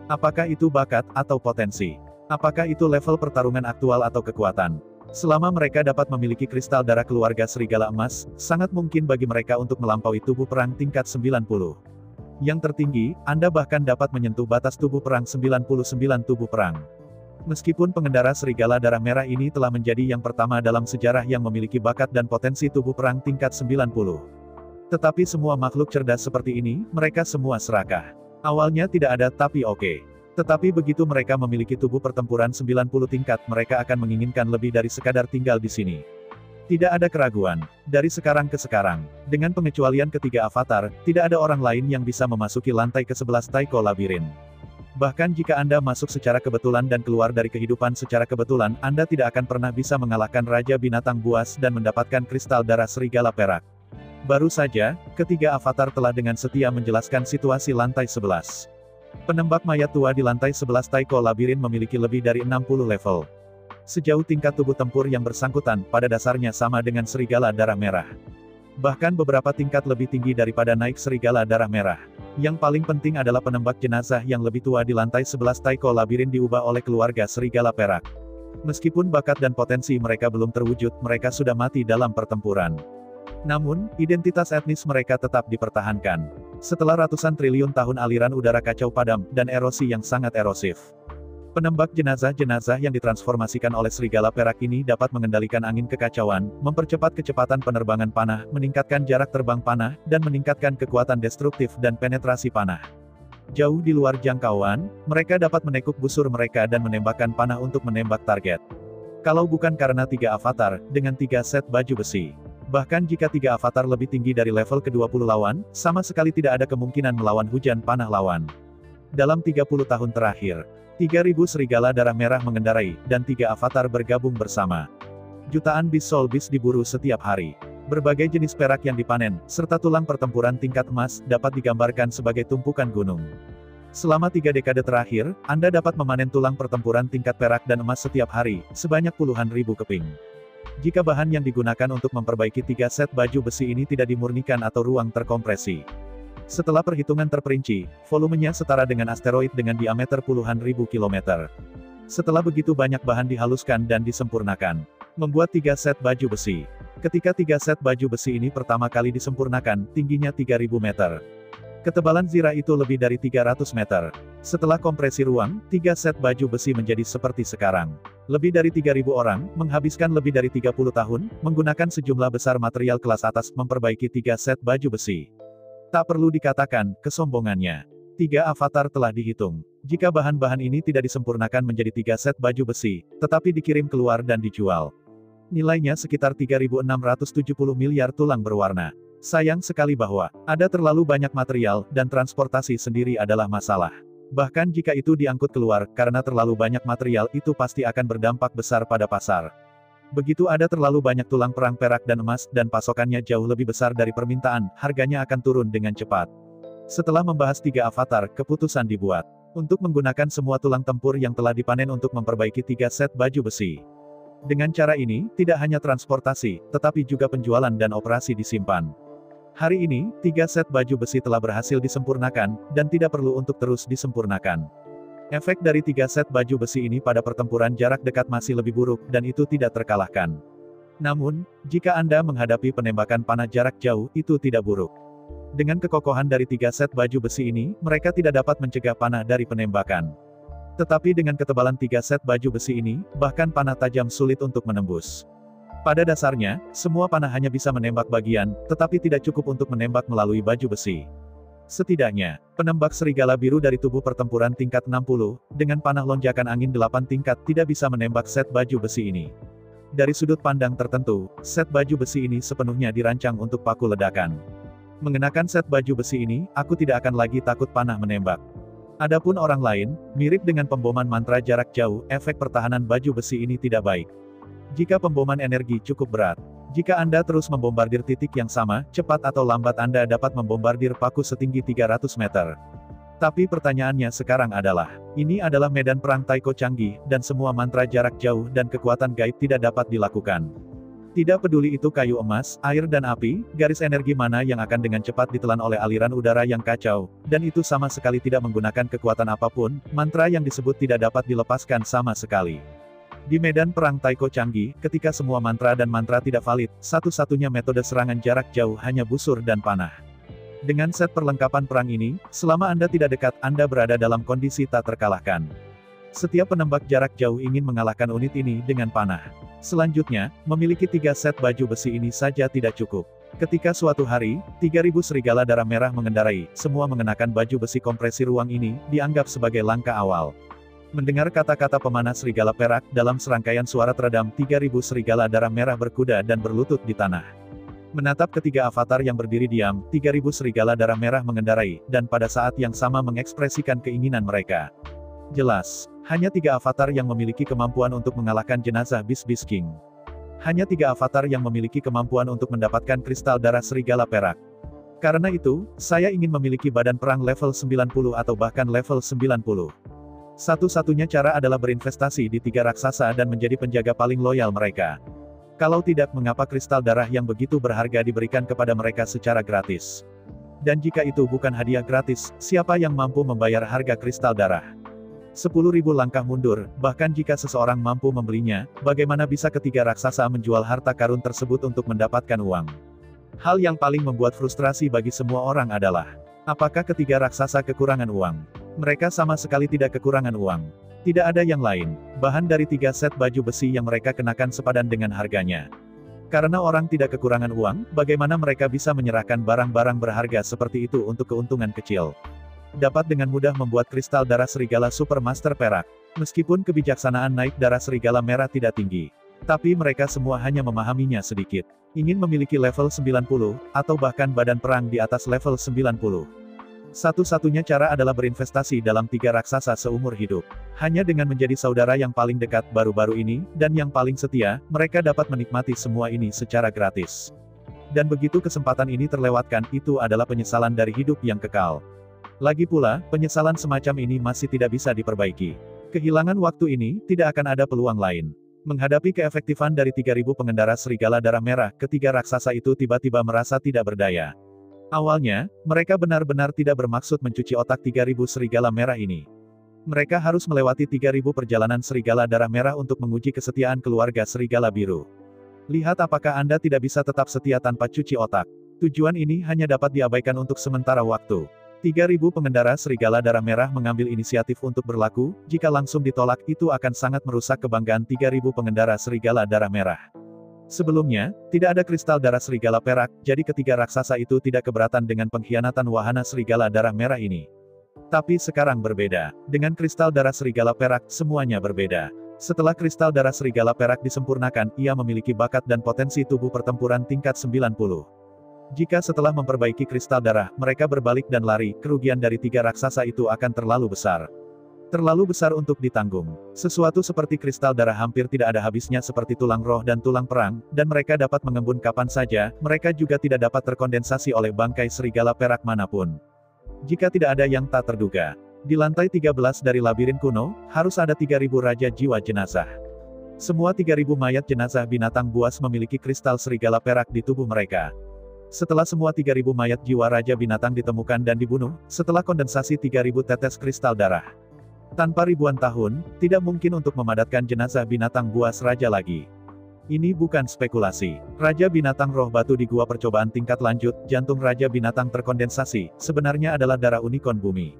Apakah itu bakat, atau potensi? Apakah itu level pertarungan aktual atau kekuatan? Selama mereka dapat memiliki kristal darah keluarga serigala emas, sangat mungkin bagi mereka untuk melampaui tubuh perang tingkat 90. Yang tertinggi, Anda bahkan dapat menyentuh batas tubuh perang 99 tubuh perang. Meskipun pengendara serigala darah merah ini telah menjadi yang pertama dalam sejarah yang memiliki bakat dan potensi tubuh perang tingkat 90. Tetapi semua makhluk cerdas seperti ini, mereka semua serakah. Awalnya tidak ada tapi oke. Tetapi begitu mereka memiliki tubuh pertempuran 90 tingkat, mereka akan menginginkan lebih dari sekadar tinggal di sini. Tidak ada keraguan. Dari sekarang ke sekarang, dengan pengecualian ketiga avatar, tidak ada orang lain yang bisa memasuki lantai ke-11 Taiko Labirin. Bahkan jika Anda masuk secara kebetulan dan keluar dari kehidupan secara kebetulan, Anda tidak akan pernah bisa mengalahkan Raja Binatang Buas dan mendapatkan kristal darah serigala perak. Baru saja, ketiga avatar telah dengan setia menjelaskan situasi lantai 11. Penembak mayat tua di lantai 11 Taiko Labirin memiliki lebih dari 60 level. Sejauh tingkat tubuh tempur yang bersangkutan, pada dasarnya sama dengan serigala darah merah. Bahkan beberapa tingkat lebih tinggi daripada naik serigala darah merah. Yang paling penting adalah penembak jenazah yang lebih tua di lantai 11 Taiko Labirin diubah oleh keluarga serigala perak. Meskipun bakat dan potensi mereka belum terwujud, mereka sudah mati dalam pertempuran. Namun, identitas etnis mereka tetap dipertahankan. Setelah ratusan triliun tahun aliran udara kacau padam, dan erosi yang sangat erosif. Penembak jenazah-jenazah yang ditransformasikan oleh serigala perak ini dapat mengendalikan angin kekacauan, mempercepat kecepatan penerbangan panah, meningkatkan jarak terbang panah, dan meningkatkan kekuatan destruktif dan penetrasi panah. Jauh di luar jangkauan, mereka dapat menekuk busur mereka dan menembakkan panah untuk menembak target. Kalau bukan karena 3 avatar, dengan 3 set baju besi. Bahkan jika 3 avatar lebih tinggi dari level ke-20 lawan, sama sekali tidak ada kemungkinan melawan hujan panah lawan. Dalam 30 tahun terakhir, 3.000 serigala darah merah mengendarai, dan 3 avatar bergabung bersama. Jutaan bis soul bis diburu setiap hari. Berbagai jenis perak yang dipanen, serta tulang pertempuran tingkat emas, dapat digambarkan sebagai tumpukan gunung. Selama 3 dekade terakhir, Anda dapat memanen tulang pertempuran tingkat perak dan emas setiap hari, sebanyak puluhan ribu keping. Jika bahan yang digunakan untuk memperbaiki 3 set baju besi ini tidak dimurnikan atau ruang terkompresi. Setelah perhitungan terperinci, volumenya setara dengan asteroid dengan diameter puluhan ribu kilometer. Setelah begitu banyak bahan dihaluskan dan disempurnakan, membuat 3 set baju besi. Ketika 3 set baju besi ini pertama kali disempurnakan, tingginya 3000 meter. Ketebalan zirah itu lebih dari 300 meter. Setelah kompresi ruang, 3 set baju besi menjadi seperti sekarang. Lebih dari 3000 orang, menghabiskan lebih dari 30 tahun, menggunakan sejumlah besar material kelas atas memperbaiki 3 set baju besi. Tak perlu dikatakan, kesombongannya. 3 avatar telah dihitung. Jika bahan-bahan ini tidak disempurnakan menjadi 3 set baju besi, tetapi dikirim keluar dan dijual. Nilainya sekitar 3.670 miliar tulang berwarna. Sayang sekali bahwa, ada terlalu banyak material, dan transportasi sendiri adalah masalah. Bahkan jika itu diangkut keluar, karena terlalu banyak material itu pasti akan berdampak besar pada pasar. Begitu ada terlalu banyak tulang perang perak dan emas, dan pasokannya jauh lebih besar dari permintaan, harganya akan turun dengan cepat. Setelah membahas 3 avatar, keputusan dibuat. Untuk menggunakan semua tulang tempur yang telah dipanen untuk memperbaiki 3 set baju besi. Dengan cara ini, tidak hanya transportasi, tetapi juga penjualan dan operasi disimpan. Hari ini, 3 set baju besi telah berhasil disempurnakan, dan tidak perlu untuk terus disempurnakan. Efek dari 3 set baju besi ini pada pertempuran jarak dekat masih lebih buruk, dan itu tidak terkalahkan. Namun, jika Anda menghadapi penembakan panah jarak jauh, itu tidak buruk. Dengan kekokohan dari 3 set baju besi ini, mereka tidak dapat mencegah panah dari penembakan. Tetapi dengan ketebalan 3 set baju besi ini, bahkan panah tajam sulit untuk menembus. Pada dasarnya, semua panah hanya bisa menembak bagian, tetapi tidak cukup untuk menembak melalui baju besi. Setidaknya, penembak serigala biru dari tubuh pertempuran tingkat 60, dengan panah lonjakan angin 8 tingkat tidak bisa menembak set baju besi ini. Dari sudut pandang tertentu, set baju besi ini sepenuhnya dirancang untuk paku ledakan. Mengenakan set baju besi ini, aku tidak akan lagi takut panah menembak. Adapun orang lain, mirip dengan pemboman mantra jarak jauh, efek pertahanan baju besi ini tidak baik. Jika pemboman energi cukup berat, jika Anda terus membombardir titik yang sama, cepat atau lambat Anda dapat membombardir paku setinggi 300 meter. Tapi pertanyaannya sekarang adalah, ini adalah medan perang Taiko canggih, dan semua mantra jarak jauh dan kekuatan gaib tidak dapat dilakukan. Tidak peduli itu kayu emas, air dan api, garis energi mana yang akan dengan cepat ditelan oleh aliran udara yang kacau, dan itu sama sekali tidak menggunakan kekuatan apapun, mantra yang disebut tidak dapat dilepaskan sama sekali. Di medan perang Taiko canggih, ketika semua mantra dan mantra tidak valid, satu-satunya metode serangan jarak jauh hanya busur dan panah. Dengan set perlengkapan perang ini, selama Anda tidak dekat, Anda berada dalam kondisi tak terkalahkan. Setiap penembak jarak jauh ingin mengalahkan unit ini dengan panah. Selanjutnya, memiliki 3 set baju besi ini saja tidak cukup. Ketika suatu hari, 3000 serigala darah merah mengendarai, semua mengenakan baju besi kompresi ruang ini, dianggap sebagai langkah awal. Mendengar kata-kata pemanah serigala perak, dalam serangkaian suara teredam 3000 serigala darah merah berkuda dan berlutut di tanah. Menatap ketiga avatar yang berdiri diam, 3000 serigala darah merah mengendarai, dan pada saat yang sama mengekspresikan keinginan mereka. Jelas, hanya 3 avatar yang memiliki kemampuan untuk mengalahkan jenazah Beast King. Hanya 3 avatar yang memiliki kemampuan untuk mendapatkan kristal darah serigala perak. Karena itu, saya ingin memiliki badan perang level 90 atau bahkan level 90. Satu-satunya cara adalah berinvestasi di 3 raksasa dan menjadi penjaga paling loyal mereka. Kalau tidak, mengapa kristal darah yang begitu berharga diberikan kepada mereka secara gratis? Dan jika itu bukan hadiah gratis, siapa yang mampu membayar harga kristal darah? 10.000 langkah mundur, bahkan jika seseorang mampu membelinya, bagaimana bisa ketiga raksasa menjual harta karun tersebut untuk mendapatkan uang? Hal yang paling membuat frustrasi bagi semua orang adalah, apakah ketiga raksasa kekurangan uang? Mereka sama sekali tidak kekurangan uang. Tidak ada yang lain, bahan dari 3 set baju besi yang mereka kenakan sepadan dengan harganya. Karena orang tidak kekurangan uang, bagaimana mereka bisa menyerahkan barang-barang berharga seperti itu untuk keuntungan kecil? Dapat dengan mudah membuat kristal darah serigala Supermaster perak. Meskipun kebijaksanaan naik darah serigala merah tidak tinggi. Tapi mereka semua hanya memahaminya sedikit. Ingin memiliki level 90, atau bahkan badan perang di atas level 90. Satu-satunya cara adalah berinvestasi dalam 3 raksasa seumur hidup. Hanya dengan menjadi saudara yang paling dekat baru-baru ini, dan yang paling setia, mereka dapat menikmati semua ini secara gratis. Dan begitu kesempatan ini terlewatkan, itu adalah penyesalan dari hidup yang kekal. Lagi pula, penyesalan semacam ini masih tidak bisa diperbaiki. Kehilangan waktu ini, tidak akan ada peluang lain. Menghadapi keefektifan dari 3.000 pengendara serigala darah merah, ketiga raksasa itu tiba-tiba merasa tidak berdaya. Awalnya, mereka benar-benar tidak bermaksud mencuci otak 3.000 serigala merah ini. Mereka harus melewati 3.000 perjalanan serigala darah merah untuk menguji kesetiaan keluarga serigala biru. Lihat apakah Anda tidak bisa tetap setia tanpa cuci otak. Tujuan ini hanya dapat diabaikan untuk sementara waktu. 3.000 pengendara serigala darah merah mengambil inisiatif untuk berlaku, jika langsung ditolak itu akan sangat merusak kebanggaan 3.000 pengendara serigala darah merah. Sebelumnya, tidak ada kristal darah serigala perak, jadi ketiga raksasa itu tidak keberatan dengan pengkhianatan wahana serigala darah merah ini. Tapi sekarang berbeda. Dengan kristal darah serigala perak, semuanya berbeda. Setelah kristal darah serigala perak disempurnakan, ia memiliki bakat dan potensi tubuh pertempuran tingkat 90. Jika setelah memperbaiki kristal darah, mereka berbalik dan lari, kerugian dari tiga raksasa itu akan terlalu besar. Terlalu besar untuk ditanggung. Sesuatu seperti kristal darah hampir tidak ada habisnya seperti tulang roh dan tulang perang, dan mereka dapat mengembun kapan saja, mereka juga tidak dapat terkondensasi oleh bangkai serigala perak manapun. Jika tidak ada yang tak terduga. Di lantai 13 dari labirin kuno, harus ada 3.000 raja jiwa jenazah. Semua 3.000 mayat jenazah binatang buas memiliki kristal serigala perak di tubuh mereka. Setelah semua 3.000 mayat jiwa raja binatang ditemukan dan dibunuh, setelah kondensasi 3.000 tetes kristal darah. Tanpa ribuan tahun, tidak mungkin untuk memadatkan jenazah binatang buas raja lagi. Ini bukan spekulasi. Raja binatang roh batu di gua percobaan tingkat lanjut, jantung raja binatang terkondensasi, sebenarnya adalah darah unicorn bumi.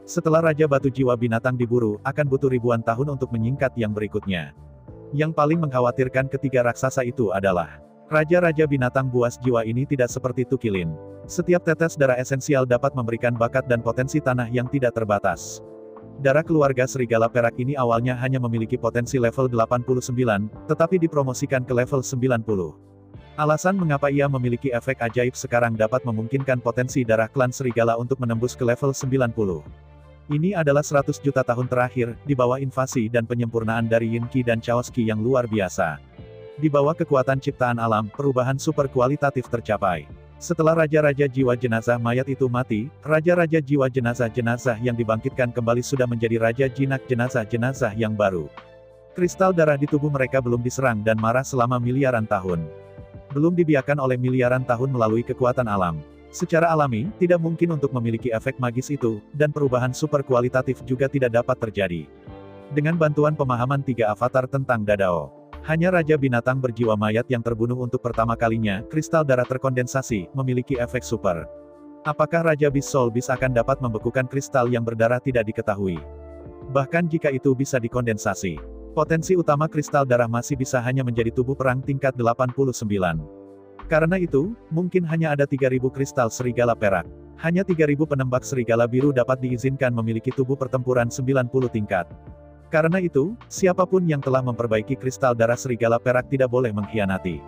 Setelah raja batu jiwa binatang diburu, akan butuh ribuan tahun untuk menyingkat yang berikutnya. Yang paling mengkhawatirkan ketiga raksasa itu adalah raja-raja binatang buas jiwa ini tidak seperti Tukilin. Setiap tetes darah esensial dapat memberikan bakat dan potensi tanah yang tidak terbatas. Darah keluarga serigala perak ini awalnya hanya memiliki potensi level 89, tetapi dipromosikan ke level 90. Alasan mengapa ia memiliki efek ajaib sekarang dapat memungkinkan potensi darah klan serigala untuk menembus ke level 90. Ini adalah 100 juta tahun terakhir, di bawah invasi dan penyempurnaan dari Yin-Ki dan Chaos-Ki yang luar biasa. Di bawah kekuatan ciptaan alam, perubahan super kualitatif tercapai. Setelah raja-raja jiwa jenazah mayat itu mati, raja-raja jiwa jenazah-jenazah yang dibangkitkan kembali sudah menjadi raja jinak jenazah-jenazah yang baru. Kristal darah di tubuh mereka belum diserang dan marah selama miliaran tahun. Belum dibiarkan oleh miliaran tahun melalui kekuatan alam. Secara alami, tidak mungkin untuk memiliki efek magis itu, dan perubahan super kualitatif juga tidak dapat terjadi. Dengan bantuan pemahaman tiga avatar tentang Dadao. Hanya Raja Binatang berjiwa mayat yang terbunuh untuk pertama kalinya, kristal darah terkondensasi, memiliki efek super. Apakah Raja Beast Soul Beast akan dapat membekukan kristal yang berdarah tidak diketahui. Bahkan jika itu bisa dikondensasi. Potensi utama kristal darah masih bisa hanya menjadi tubuh perang tingkat 89. Karena itu, mungkin hanya ada 3.000 kristal serigala perak. Hanya 3.000 penembak serigala biru dapat diizinkan memiliki tubuh pertempuran 90 tingkat. Karena itu, siapapun yang telah memperbaiki kristal darah serigala perak tidak boleh mengkhianati.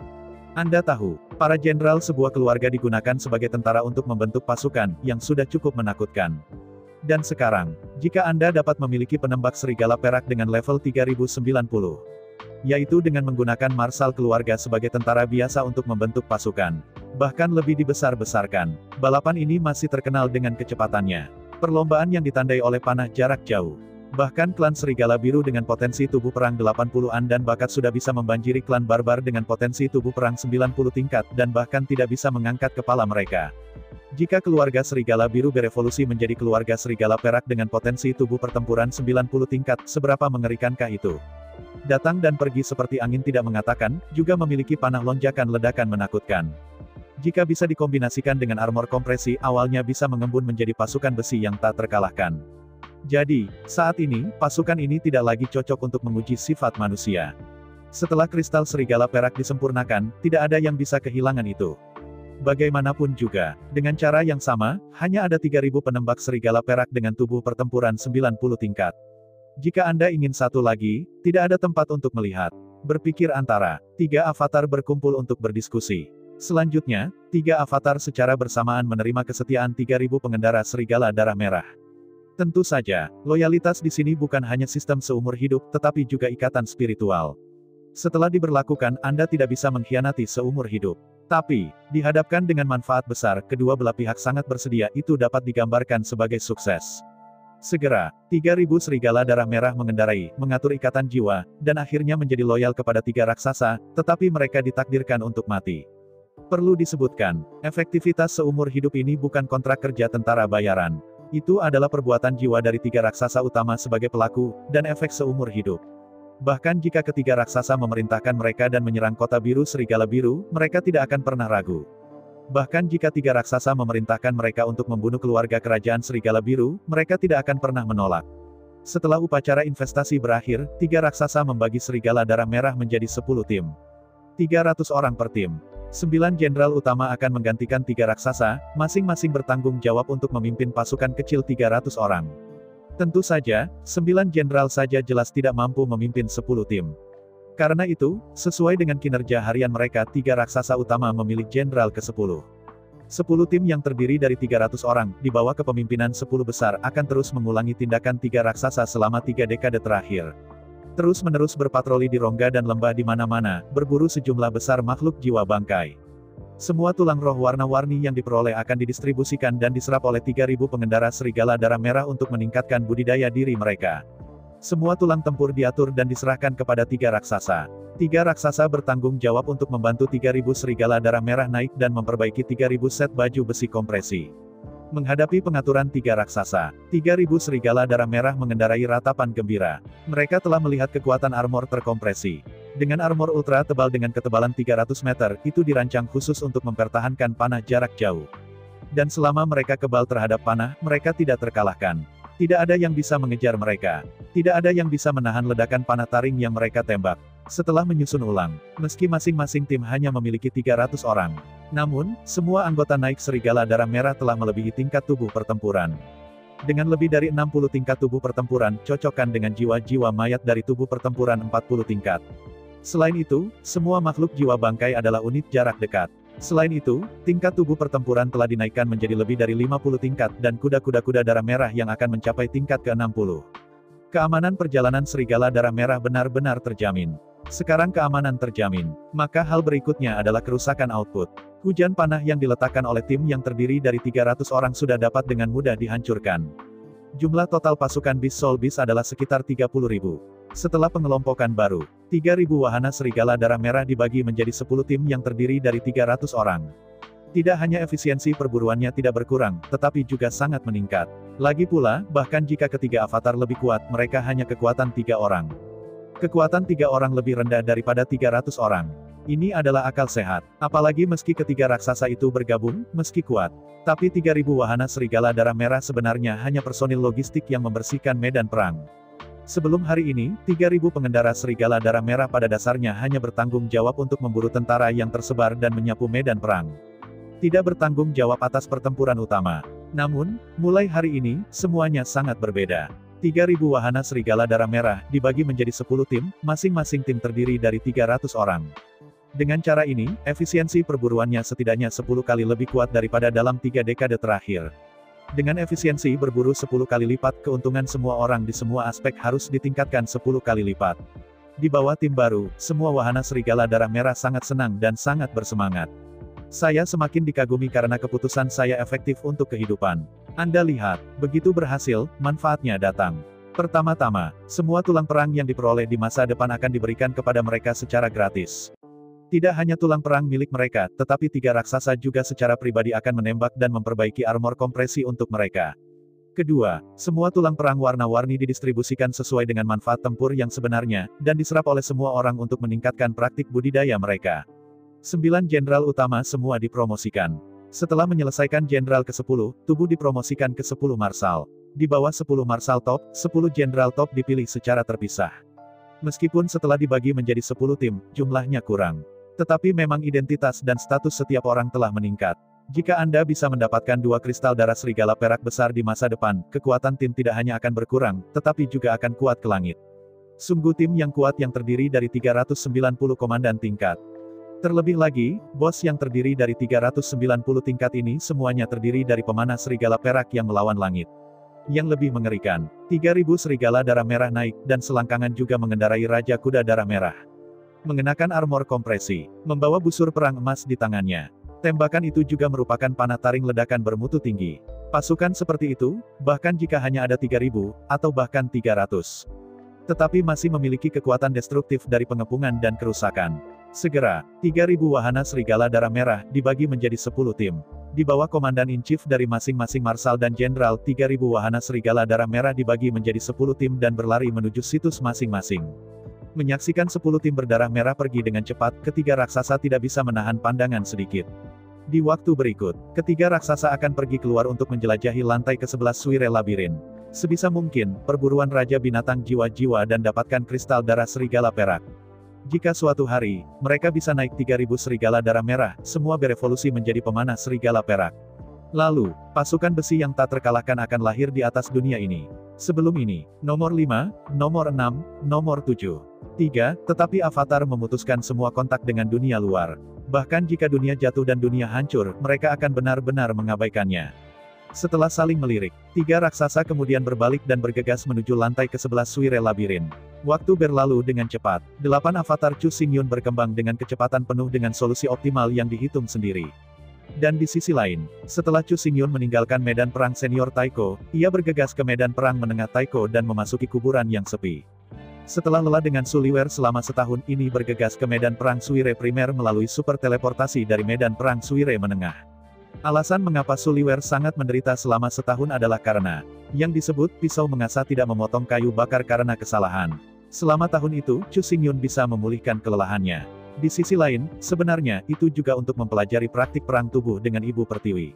Anda tahu, para jenderal sebuah keluarga digunakan sebagai tentara untuk membentuk pasukan, yang sudah cukup menakutkan. Dan sekarang, jika Anda dapat memiliki penembak serigala perak dengan level 3090, yaitu dengan menggunakan marsal keluarga sebagai tentara biasa untuk membentuk pasukan, bahkan lebih dibesar-besarkan, balapan ini masih terkenal dengan kecepatannya. Perlombaan yang ditandai oleh panah jarak jauh. Bahkan klan serigala biru dengan potensi tubuh perang 80-an dan bakat sudah bisa membanjiri klan barbar dengan potensi tubuh perang 90 tingkat dan bahkan tidak bisa mengangkat kepala mereka. Jika keluarga serigala biru berevolusi menjadi keluarga serigala perak dengan potensi tubuh pertempuran 90 tingkat, seberapa mengerikankah itu? Datang dan pergi seperti angin tidak mengatakan, juga memiliki panah lonjakan ledakan menakutkan. Jika bisa dikombinasikan dengan armor kompresi, awalnya bisa mengembun menjadi pasukan besi yang tak terkalahkan. Jadi, saat ini, pasukan ini tidak lagi cocok untuk menguji sifat manusia. Setelah kristal serigala perak disempurnakan, tidak ada yang bisa kehilangan itu. Bagaimanapun juga, dengan cara yang sama, hanya ada 3.000 penembak serigala perak dengan tubuh pertempuran 90 tingkat. Jika Anda ingin satu lagi, tidak ada tempat untuk melihat. Berpikir antara, tiga avatar berkumpul untuk berdiskusi. Selanjutnya, tiga avatar secara bersamaan menerima kesetiaan 3.000 pengendara serigala darah merah. Tentu saja, loyalitas di sini bukan hanya sistem seumur hidup, tetapi juga ikatan spiritual. Setelah diberlakukan, Anda tidak bisa mengkhianati seumur hidup. Tapi, dihadapkan dengan manfaat besar, kedua belah pihak sangat bersedia, itu dapat digambarkan sebagai sukses. Segera, 3.000 serigala darah merah mengendarai, mengatur ikatan jiwa, dan akhirnya menjadi loyal kepada 3 raksasa, tetapi mereka ditakdirkan untuk mati. Perlu disebutkan, efektivitas seumur hidup ini bukan kontrak kerja tentara bayaran. Itu adalah perbuatan jiwa dari 3 raksasa utama sebagai pelaku, dan efek seumur hidup. Bahkan jika ketiga raksasa memerintahkan mereka dan menyerang kota biru serigala biru, mereka tidak akan pernah ragu. Bahkan jika 3 raksasa memerintahkan mereka untuk membunuh keluarga kerajaan serigala biru, mereka tidak akan pernah menolak. Setelah upacara investasi berakhir, 3 raksasa membagi serigala darah merah menjadi 10 tim. 300 orang per tim. 9 jenderal utama akan menggantikan 3 raksasa, masing-masing bertanggung jawab untuk memimpin pasukan kecil 300 orang. Tentu saja, 9 jenderal saja jelas tidak mampu memimpin 10 tim. Karena itu, sesuai dengan kinerja harian mereka 3 raksasa utama memilih jenderal ke-10. 10 tim yang terdiri dari 300 orang, di bawah kepemimpinan 10 besar akan terus mengulangi tindakan 3 raksasa selama 3 dekade terakhir. Terus-menerus berpatroli di rongga dan lembah di mana-mana, berburu sejumlah besar makhluk jiwa bangkai. Semua tulang roh warna-warni yang diperoleh akan didistribusikan dan diserap oleh 3.000 pengendara serigala darah merah untuk meningkatkan budidaya diri mereka. Semua tulang tempur diatur dan diserahkan kepada 3 raksasa. 3 raksasa bertanggung jawab untuk membantu 3.000 serigala darah merah naik dan memperbaiki 3.000 set baju besi kompresi. Menghadapi pengaturan 3 raksasa, 3.000 serigala darah merah mengendarai ratapan gembira. Mereka telah melihat kekuatan armor terkompresi. Dengan armor ultra tebal dengan ketebalan 300 meter, itu dirancang khusus untuk mempertahankan panah jarak jauh. Dan selama mereka kebal terhadap panah, mereka tidak terkalahkan. Tidak ada yang bisa mengejar mereka. Tidak ada yang bisa menahan ledakan panah taring yang mereka tembak. Setelah menyusun ulang, meski masing-masing tim hanya memiliki 300 orang. Namun, semua anggota naik serigala darah merah telah melebihi tingkat tubuh pertempuran. Dengan lebih dari 60 tingkat tubuh pertempuran, cocokkan dengan jiwa-jiwa mayat dari tubuh pertempuran 40 tingkat. Selain itu, semua makhluk jiwa bangkai adalah unit jarak dekat. Selain itu, tingkat tubuh pertempuran telah dinaikkan menjadi lebih dari 50 tingkat dan kuda-kuda darah merah yang akan mencapai tingkat ke-60. Keamanan perjalanan serigala darah merah benar-benar terjamin. Sekarang keamanan terjamin. Maka hal berikutnya adalah kerusakan output. Hujan panah yang diletakkan oleh tim yang terdiri dari 300 orang sudah dapat dengan mudah dihancurkan. Jumlah total pasukan Beast Soul Beast adalah sekitar 30.000. Setelah pengelompokan baru, 3.000 wahana serigala darah merah dibagi menjadi 10 tim yang terdiri dari 300 orang. Tidak hanya efisiensi perburuannya tidak berkurang, tetapi juga sangat meningkat. Lagi pula, bahkan jika ketiga avatar lebih kuat, mereka hanya kekuatan 3 orang. Kekuatan 3 orang lebih rendah daripada 300 orang. Ini adalah akal sehat. Apalagi meski ketiga raksasa itu bergabung, meski kuat. Tapi 3.000 wahana serigala darah merah sebenarnya hanya personil logistik yang membersihkan medan perang. Sebelum hari ini, 3.000 pengendara serigala darah merah pada dasarnya hanya bertanggung jawab untuk memburu tentara yang tersebar dan menyapu medan perang. Tidak bertanggung jawab atas pertempuran utama. Namun, mulai hari ini, semuanya sangat berbeda. 3.000 wahana serigala darah merah dibagi menjadi 10 tim, masing-masing tim terdiri dari 300 orang. Dengan cara ini, efisiensi perburuannya setidaknya 10 kali lebih kuat daripada dalam 3 dekade terakhir. Dengan efisiensi berburu 10 kali lipat, keuntungan semua orang di semua aspek harus ditingkatkan 10 kali lipat. Di bawah tim baru, semua wahana serigala darah merah sangat senang dan sangat bersemangat. Saya semakin dikagumi karena keputusan saya efektif untuk kehidupan. Anda lihat, begitu berhasil, manfaatnya datang. Pertama-tama, semua tulang perang yang diperoleh di masa depan akan diberikan kepada mereka secara gratis. Tidak hanya tulang perang milik mereka, tetapi 3 raksasa juga secara pribadi akan menembak dan memperbaiki armor kompresi untuk mereka. Kedua, semua tulang perang warna-warni didistribusikan sesuai dengan manfaat tempur yang sebenarnya, dan diserap oleh semua orang untuk meningkatkan praktik budidaya mereka. 9 jenderal utama semua dipromosikan. Setelah menyelesaikan jenderal ke-10, tubuh dipromosikan ke 10 marsal. Di bawah 10 marsal top, 10 jenderal top dipilih secara terpisah. Meskipun setelah dibagi menjadi 10 tim, jumlahnya kurang. Tetapi memang identitas dan status setiap orang telah meningkat. Jika Anda bisa mendapatkan 2 kristal darah serigala perak besar di masa depan, kekuatan tim tidak hanya akan berkurang, tetapi juga akan kuat ke langit. Sungguh tim yang kuat yang terdiri dari 390 komandan tingkat. Terlebih lagi, bos yang terdiri dari 390 tingkat ini semuanya terdiri dari pemanah serigala perak yang melawan langit. Yang lebih mengerikan, 3.000 serigala darah merah naik, dan selangkangan juga mengendarai Raja Kuda Darah Merah. Mengenakan armor kompresi, membawa busur perang emas di tangannya. Tembakan itu juga merupakan panah taring ledakan bermutu tinggi. Pasukan seperti itu, bahkan jika hanya ada 3.000, atau bahkan 300. Tetapi masih memiliki kekuatan destruktif dari pengepungan dan kerusakan. Segera, 3.000 wahana serigala darah merah dibagi menjadi 10 tim. Di bawah komandan-in-chief dari masing-masing marsal dan jenderal, 3.000 wahana serigala darah merah dibagi menjadi 10 tim dan berlari menuju situs masing-masing. Menyaksikan 10 tim berdarah merah pergi dengan cepat, ketiga raksasa tidak bisa menahan pandangan sedikit. Di waktu berikut, ketiga raksasa akan pergi keluar untuk menjelajahi lantai ke-11 Suire Labirin. Sebisa mungkin, perburuan Raja Binatang Jiwa-Jiwa dan dapatkan kristal darah serigala perak. Jika suatu hari, mereka bisa naik 3.000 serigala darah merah, semua berevolusi menjadi pemanah serigala perak. Lalu, pasukan besi yang tak terkalahkan akan lahir di atas dunia ini. Sebelum ini, nomor 5, nomor 6, nomor 7. 3, tetapi Avatar memutuskan semua kontak dengan dunia luar. Bahkan jika dunia jatuh dan dunia hancur, mereka akan benar-benar mengabaikannya. Setelah saling melirik, tiga raksasa kemudian berbalik dan bergegas menuju lantai ke-11 Suire Labirin. Waktu berlalu dengan cepat. 8 avatar Chu Xingyun berkembang dengan kecepatan penuh dengan solusi optimal yang dihitung sendiri. Dan di sisi lain, setelah Chu Xingyun meninggalkan medan perang senior Taiko, ia bergegas ke medan perang menengah Taiko dan memasuki kuburan yang sepi. Setelah lelah dengan Suliwer selama setahun ini bergegas ke medan perang Suire primer melalui super teleportasi dari medan perang Suire menengah. Alasan mengapa Suliwer sangat menderita selama setahun adalah karena, yang disebut pisau mengasah tidak memotong kayu bakar karena kesalahan. Selama tahun itu, Chu Xingyun bisa memulihkan kelelahannya. Di sisi lain, sebenarnya, itu juga untuk mempelajari praktik perang tubuh dengan Ibu Pertiwi.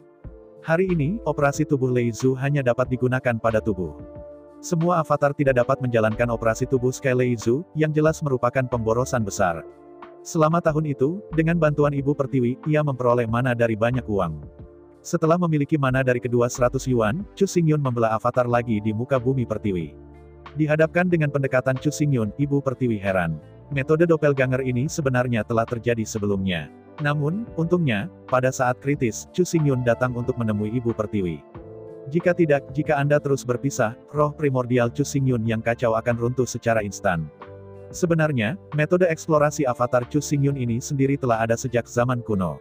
Hari ini, operasi tubuh Lei Zhu hanya dapat digunakan pada tubuh. Semua avatar tidak dapat menjalankan operasi tubuh Sky Lei Zhu, yang jelas merupakan pemborosan besar. Selama tahun itu, dengan bantuan Ibu Pertiwi, ia memperoleh mana dari banyak uang. Setelah memiliki mana dari kedua 100 yuan, Chu Xingyun membelah avatar lagi di muka bumi Pertiwi. Dihadapkan dengan pendekatan Chu Xingyun, Ibu Pertiwi heran. Metode doppelganger ini sebenarnya telah terjadi sebelumnya. Namun, untungnya, pada saat kritis, Chu Xingyun datang untuk menemui Ibu Pertiwi. Jika tidak, jika Anda terus berpisah, roh primordial Chu Xingyun yang kacau akan runtuh secara instan. Sebenarnya, metode eksplorasi avatar Chu Xingyun ini sendiri telah ada sejak zaman kuno.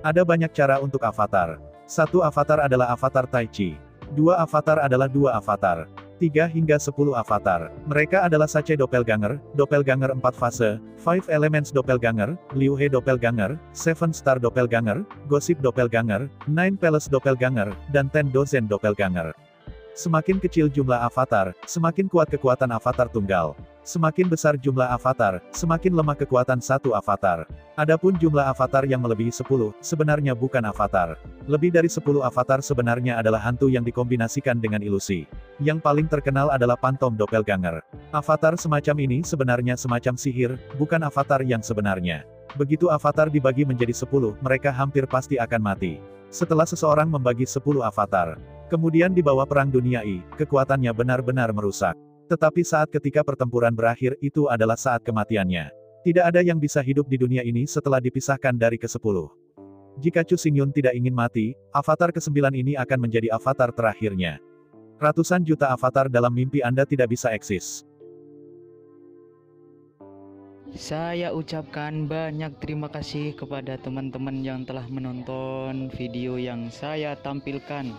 Ada banyak cara untuk avatar. 1 avatar adalah avatar Tai Chi. 2 avatar adalah 2 avatar. 3 hingga 10 avatar. Mereka adalah Sache Doppelganger, Doppelganger 4 fase, 5 Elements Doppelganger, Liu He Doppelganger, 7 Star Doppelganger, Gossip Doppelganger, 9 Palace Doppelganger, dan 10 Dozen Doppelganger. Semakin kecil jumlah avatar, semakin kuat kekuatan avatar tunggal. Semakin besar jumlah avatar, semakin lemah kekuatan satu avatar. Adapun jumlah avatar yang melebihi 10, sebenarnya bukan avatar. Lebih dari 10 avatar sebenarnya adalah hantu yang dikombinasikan dengan ilusi. Yang paling terkenal adalah Phantom Doppelganger. Avatar semacam ini sebenarnya semacam sihir, bukan avatar yang sebenarnya. Begitu avatar dibagi menjadi 10, mereka hampir pasti akan mati. Setelah seseorang membagi 10 avatar, kemudian dibawa Perang Dunia I, kekuatannya benar-benar merusak. Tetapi saat ketika pertempuran berakhir, itu adalah saat kematiannya. Tidak ada yang bisa hidup di dunia ini setelah dipisahkan dari ke-10. Jika Chu Xingyun tidak ingin mati, avatar ke-9 ini akan menjadi avatar terakhirnya. Ratusan juta avatar dalam mimpi Anda tidak bisa eksis. Saya ucapkan banyak terima kasih kepada teman-teman yang telah menonton video yang saya tampilkan.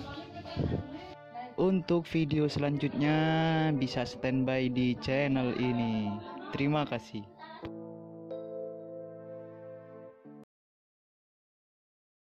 Untuk video selanjutnya bisa standby di channel ini. Terima kasih.